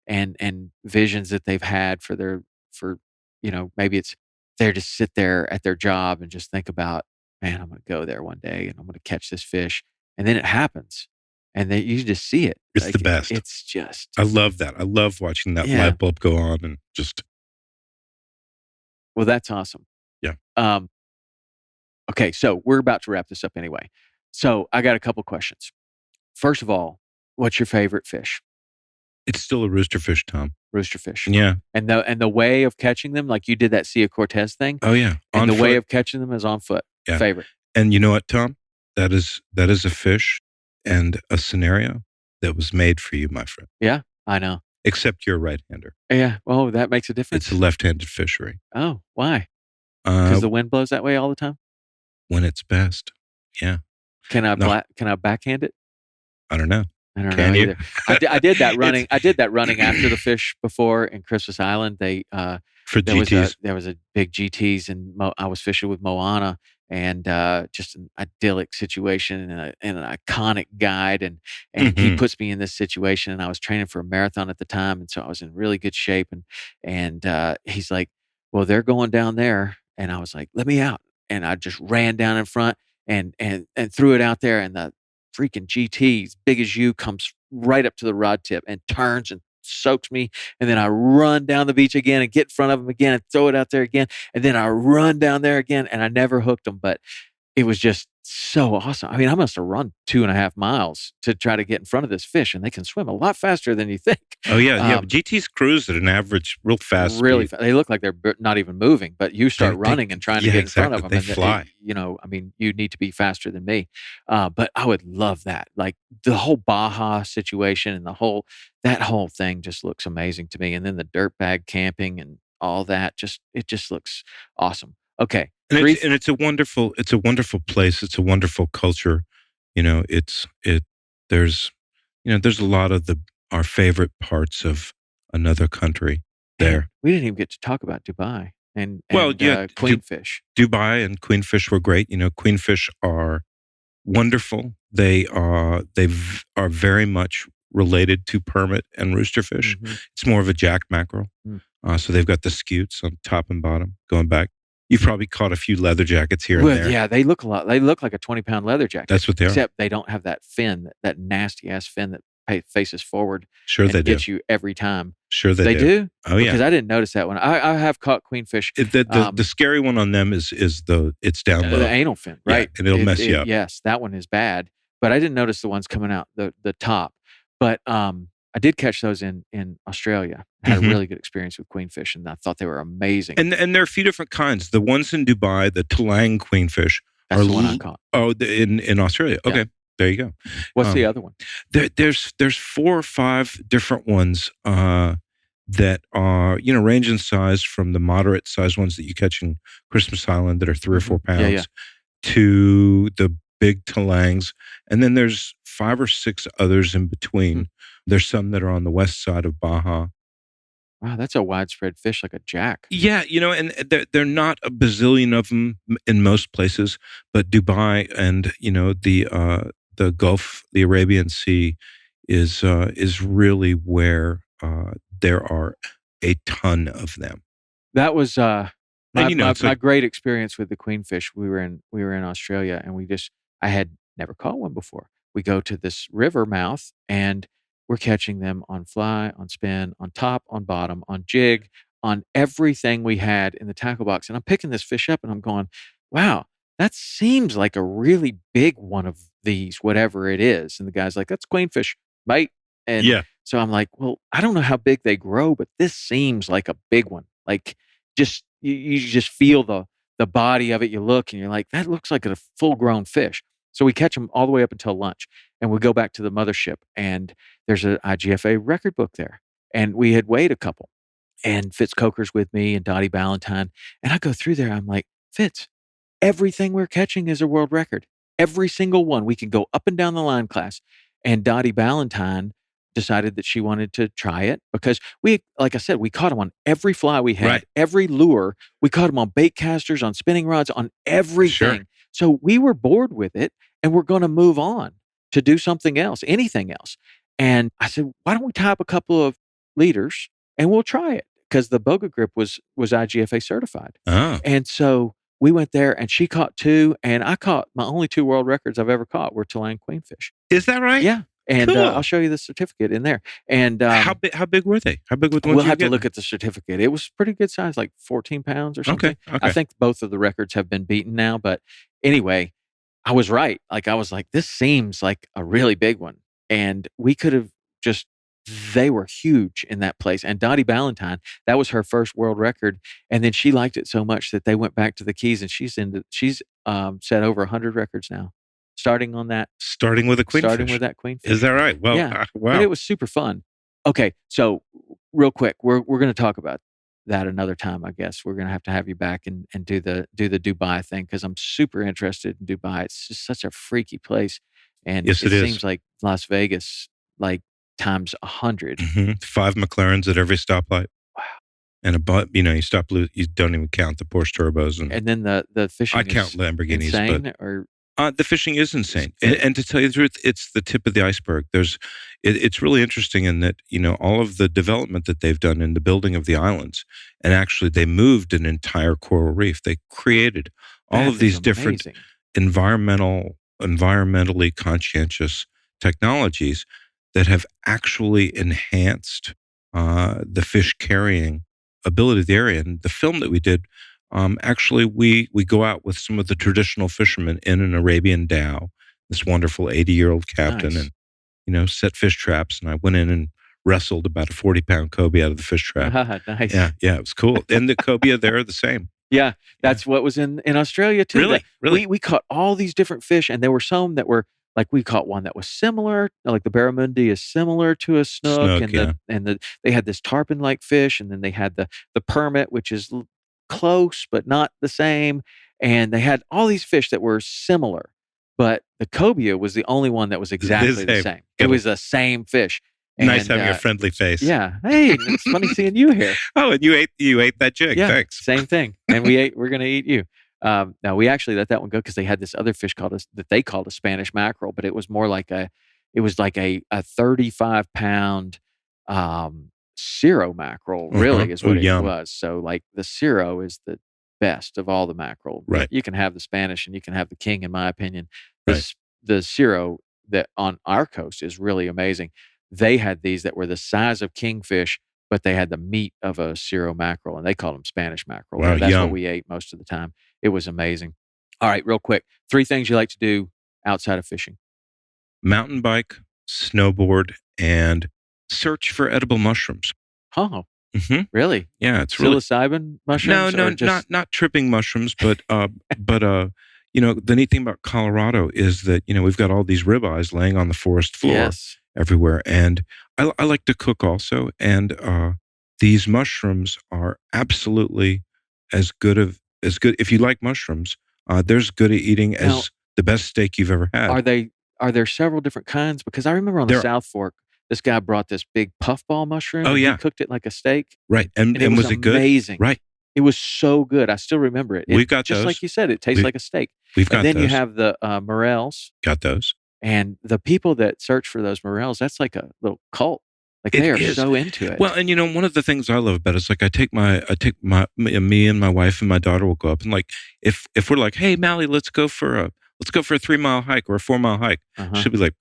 and visions that they've had for maybe it's they're to sit there at their job and just think about, man, I'm going to go there one day and I'm going to catch this fish, and then it happens, and then you just see it. It's Like, the best. It's just, I love that. I love watching that Yeah. light bulb go on and just. well, that's awesome. Yeah. Okay, so we're about to wrap this up anyway. So I got a couple questions. First of all, what's your favorite fish? It's still a roosterfish, Tom. Roosterfish. Yeah. And the way of catching them, like you did that Sea of Cortez thing. Oh yeah. And On the way foot. of catching them is on foot. Yeah. Favorite. And you know what, Tom? That is a fish and a scenario that was made for you, my friend. Yeah, I know. Except you're a right-hander. Yeah. Oh, that makes a difference. It's a left-handed fishery. Oh, why? Because Uh, the wind blows that way all the time. when it's best. Yeah. Can I No. can I backhand it? I don't know. I don't Can know you? either. I did that running. I did that running after the fish before in Christmas Island. They For GTs. there was a big GTs and I was fishing with Moana and just an idyllic situation and an iconic guide and he Mhm. puts me in this situation and I was training for a marathon at the time and so I was in really good shape and he's like, well, they're going down there and I was like, let me out and I just ran down in front and threw it out there and the freaking GT, as big as you, comes right up to the rod tip and turns and soaks me. And then I run down the beach again and get in front of him again and throw it out there again. And then I run down there again and I never hooked him, but it was just so awesome. I mean, I must have run 2.5 miles to try to get in front of this fish and they can swim a lot faster than you think. Oh yeah. But GTs cruise at an average real fast Really speed. They look like they're not even moving, but you start running and trying to yeah, get in front of exactly. them. They and fly. I mean, you need to be faster than me. But I would love that. Like the whole Baja situation and that whole thing just looks amazing to me. And then the dirt bag camping and all that, it just looks awesome. Okay. And it's a wonderful place. It's a wonderful culture. You know, there's there's a lot of our favorite parts of another country there. And we didn't even get to talk about Dubai and queenfish. Dubai and queenfish were great. You know, queenfish are wonderful. They are very much related to permit and roosterfish. Mhm. It's more of a jack mackerel. Mm. So they've got the scutes on top and bottom going back. You've probably caught a few leather jackets here and there. Yeah, they look a lot. They look like a 20-pound leather jacket. That's what they are. Except they don't have that fin, that nasty ass fin that faces forward. Sure and they do. gets you every time. Sure They do? Oh yeah. Because I didn't notice that one. I have caught queenfish. The scary one on them is it's down low. The anal fin, right? Yeah, and it'll mess you up. Yes, that one is bad. But I didn't notice the ones coming out the top. But I did catch those in Australia. I had a really good experience with queenfish, and I thought they were amazing. And there are a few different kinds. The ones in Dubai, the Talang queenfish, That's the one I caught. Oh, in Australia. Okay, Yeah. there you go. What's the other one? There's 4 or 5 different ones that are range in size from the moderate size ones that you catch in Christmas Island that are 3 or 4 pounds to the big talangs, and then there's 5 or 6 others in between. There's some that are on the west side of Baja. Wow, that's a widespread fish, like a jack. Yeah, and they're not a bazillion of them in most places, but Dubai and the Gulf, the Arabian Sea, is really where there are a ton of them. That was my Like, great experience with the queenfish. We were in Australia, and I had never caught one before. We go to this river mouth, and we're catching them on fly, on spin, on top, on bottom, on jig, on everything we had in the tackle box. And I'm picking this fish up, and I'm going, "Wow, that seems like a really big one of these, whatever it is." And the guy's like, "That's queenfish, mate." And yeah, so I'm like, "Well, I don't know how big they grow, but this seems like a big one." Like, just you just feel the body of it. You look, and you're like, "That looks like a full-grown fish." So we catch them all the way up until lunch, and we go back to the mothership, and there's an IGFA record book there, and we had weighed a couple, and Fitz Coker's with me and Dottie Ballantyne, and I go through there. I'm like, Fitz, everything we're catching is a world record. Every single one. We can go up and down the line, class. And Dottie Ballantyne decided that she wanted to try it because like I said, we caught them on every fly we had, Right. every lure. We caught them on bait casters, on spinning rods, on everything. Sure. So we were bored with it, and we're going to move on to do something else, anything else. And I said, why don't we tie up a couple of leaders and we'll try it? Because the Boga grip was IGFA certified. Oh, And so we went there, and she caught 2, and I caught my only 2 world records I've ever caught were Talang queenfish. is that right? Yeah. And Cool. I'll show you the certificate in there. And How big were they? How big were the ones we'll you have to getting? look at the certificate. It was pretty good size, like 14 pounds or something. Okay. I think both of the records have been beaten now. But anyway, I was right. Like, I was like, this seems like a really big one. And we could have just they were huge in that place. And Dottie Ballantyne, that was her first world record. And then she liked it so much that they went back to the Keys, and she's set over 100 records now, starting on that, Starting with a starting queenfish. with that queenfish. Is that right? Well, Yeah. wow. But it was super fun. Okay, so real quick, we're going to talk about that another time. I guess we're going to have you back and do the Dubai thing, because I'm super interested in Dubai. It's just such a freaky place, and Yes, it it is. seems like Las Vegas, like times 100. 5 McLarens at every stoplight. Wow. And you stop, you don't even count the Porsche turbos. And then the fishing I count is Lamborghinis, insane, but or the fishing is insane. And to tell you the truth, it's the tip of the iceberg. It's really interesting in that, all of the development that they've done in the building of the islands, and actually they moved an entire coral reef. They created all of these different environmentally conscientious technologies that have actually enhanced the fish carrying ability of the area. And the film that we did, actually, we go out with some of the traditional fishermen in an Arabian dhow, this wonderful 80-year-old captain, Nice. and set fish traps. And I went in and wrestled about a 40-pound cobia out of the fish trap. Nice. Yeah, it was cool. And the cobia there are the same. Yeah, that's what was in Australia too. Really? We caught all these different fish, and there were some that were like, we caught one that was similar, like the barramundi is similar to a snook, and they had this tarpon-like fish, and then they had the permit, which is close but not the same, and they had all these fish that were similar, but the cobia was the only one that was exactly the same. It was the same fish. Nice having a friendly face. Yeah. Hey, it's funny seeing you here. Oh, and you ate that jig. Yeah, Thanks. same thing. And we're going to eat you. Now we actually let that one go because they had this other fish that they called a Spanish mackerel, but it was more like a 35-pound Cero mackerel, really, is what it was. So like the Cero is the best of all the mackerel. Right. You can have the Spanish and you can have the king, in my opinion. Right. The Cero that on our coast is really amazing. They had these that were the size of kingfish, but they had the meat of a Cero mackerel, and they called them Spanish mackerel. Wow, that's what we ate most of the time. It was amazing. All right, real quick. 3 things you like to do outside of fishing. Mountain bike, snowboard, and search for edible mushrooms. Oh, really? Yeah, it's psilocybin mushrooms. No, not tripping mushrooms, but the neat thing about Colorado is that we've got all these ribeyes laying on the forest floor everywhere, and I like to cook also, and these mushrooms are absolutely as good if you like mushrooms. They're as good at eating as the best steak you've ever had. Are there several different kinds? Because I remember on the South Fork, this guy brought this big puffball mushroom. Oh, yeah. He cooked it like a steak. Right. And was it good? Amazing. Right. It was so good. I still remember it. We've got just those. Like you said, it tastes like a steak. We've got those. And then you have the morels. Got those. And the people that search for those morels, that's like a little cult. Like they are so into it. Well, and one of the things I love about it is like I take me and my wife and my daughter will go up, and like if we're like, hey Mally, let's go for a 3-mile hike or a 4-mile hike, she'll be like,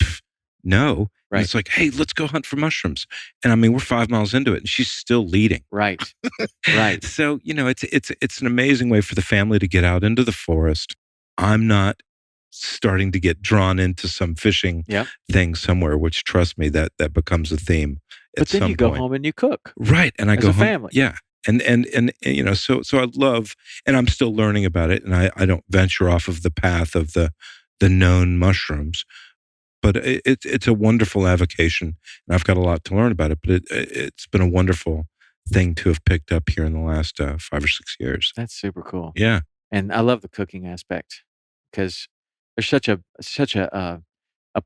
no. Right. And it's like, hey, let's go hunt for mushrooms. And I mean, we're 5 miles into it, and she's still leading. Right. Right. So it's an amazing way for the family to get out into the forest. I'm not starting to get drawn into some fishing thing somewhere, which, trust me, that becomes a theme. But then you go home and you cook. Right. And I go home. Family. Yeah. And so I love, and I'm still learning about it, and I don't venture off of the path of the known mushrooms, but it's a wonderful avocation, and I've got a lot to learn about it, but it's been a wonderful thing to have picked up here in the last 5 or 6 years. That's super cool. Yeah. And I love the cooking aspect, because there's such a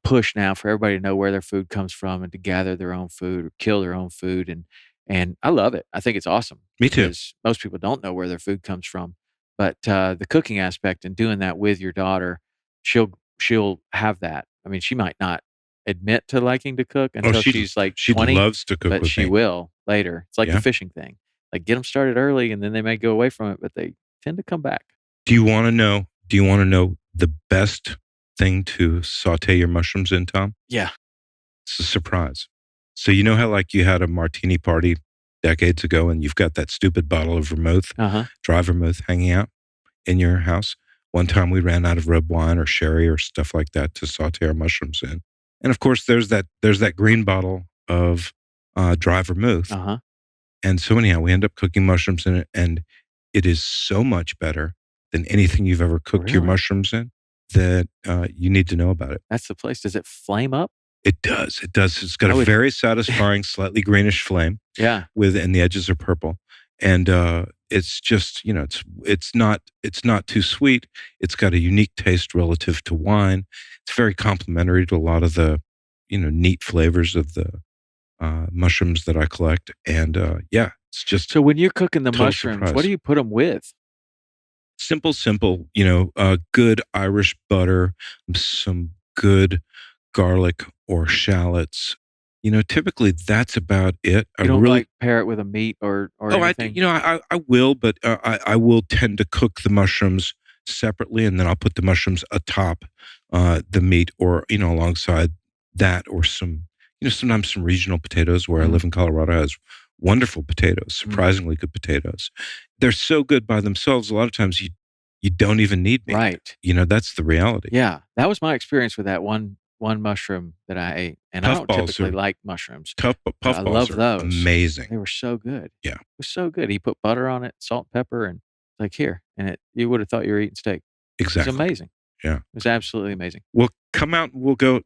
push now for everybody to know where their food comes from and to gather their own food or kill their own food. And I love it. I think it's awesome. Me too. Because most people don't know where their food comes from. But the cooking aspect and doing that with your daughter, she'll have that. I mean, she might not admit to liking to cook until she's like 20. She loves to cook, but she will later. It's like the fishing thing. Like, get them started early, and then they may go away from it, but they tend to come back. Do you want to know the best thing to saute your mushrooms in, Tom? Yeah. It's a surprise. So you know how like you had a martini party decades ago and you've got that stupid bottle of vermouth, dry vermouth hanging out in your house? One time we ran out of red wine or sherry or stuff like that to saute our mushrooms in. And of course there's that green bottle of dry vermouth. Uh-huh. And so anyhow, we end up cooking mushrooms in it, and it is so much better than anything you've ever cooked your Really? mushrooms in that you need to know about it. That's the place. Does it flame up? It does. It does. It's got I a would- very satisfying, slightly greenish flame Yeah. and the edges are purple. And it's just, it's not too sweet. It's got a unique taste relative to wine. It's very complementary to a lot of the, neat flavors of the mushrooms that I collect. And it's just So when you're cooking the total mushrooms, surprise. what do you put them with? simple, good Irish butter, some good garlic or shallots. Typically that's about it. You don't like pair it with a meat or anything? I will, but I will tend to cook the mushrooms separately, and then I'll put the mushrooms atop the meat, or alongside that, or some sometimes some regional potatoes. Where I live in Colorado has wonderful potatoes, surprisingly good potatoes. They're so good by themselves. A lot of times you don't even need meat. Right. That's the reality. Yeah, that was my experience with that one mushroom that I ate, and I don't typically like mushrooms. Puffballs I love are those. amazing. They were so good. Yeah. It was so good. He put butter on it, salt, pepper, and like here, and you would have thought you were eating steak. Exactly. It was amazing. Yeah. It was absolutely amazing. Well, come out and we'll go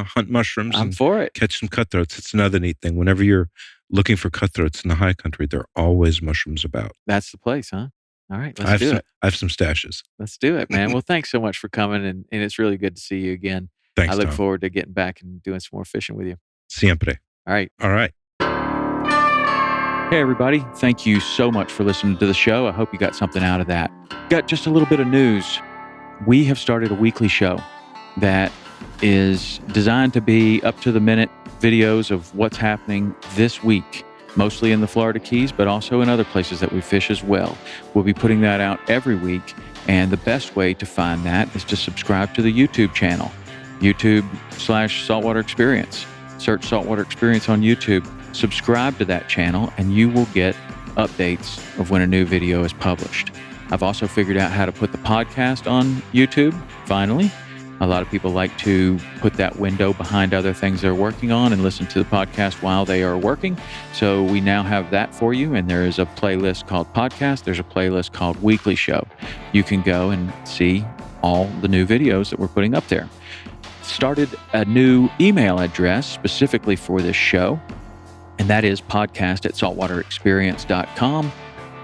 hunt mushrooms I'm and for it. catch some cutthroats. It's another neat thing. Whenever you're looking for cutthroats in the high country, there are always mushrooms about. That's the place, huh? All right, let's do it. I have some stashes. Let's do it, man. Well, thanks so much for coming, and it's really good to see you again. Thanks, I look Tom. forward to getting back and doing some more fishing with you. Siempre. All right. All right. Hey, everybody. Thank you so much for listening to the show. I hope you got something out of that. Got just a little bit of news. We have started a weekly show that is designed to be up-to-the-minute videos of what's happening this week, mostly in the Florida Keys, but also in other places that we fish as well. We'll be putting that out every week, and the best way to find that is to subscribe to the YouTube channel, YouTube/Saltwater Experience. Search Saltwater Experience on YouTube. Subscribe to that channel, and you will get updates of when a new video is published. I've also figured out how to put the podcast on YouTube, finally. A lot of people like to put that window behind other things they're working on and listen to the podcast while they are working. So we now have that for you, and there is a playlist called Podcast. There's a playlist called Weekly Show. You can go and see all the new videos that we're putting up there. Started a new email address specifically for this show, and that is podcast@saltwaterexperience.com.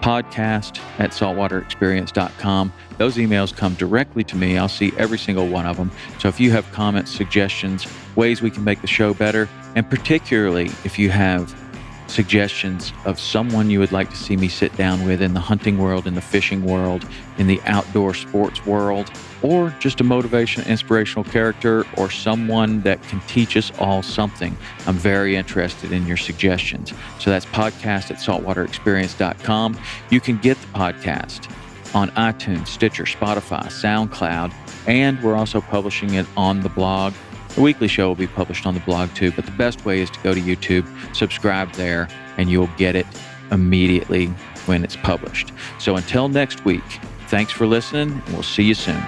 podcast@saltwaterexperience.com. Those emails come directly to me. I'll see every single one of them. So if you have comments, suggestions, ways we can make the show better, and particularly if you have suggestions of someone you would like to see me sit down with in the hunting world, in the fishing world, in the outdoor sports world, or just a motivation, inspirational character, or someone that can teach us all something, I'm very interested in your suggestions. So that's podcast@saltwaterexperience.com. You can get the podcast on iTunes, Stitcher, Spotify, SoundCloud, and we're also publishing it on the blog. The weekly show will be published on the blog too, but the best way is to go to YouTube, subscribe there, and you'll get it immediately when it's published. So until next week, thanks for listening, and we'll see you soon.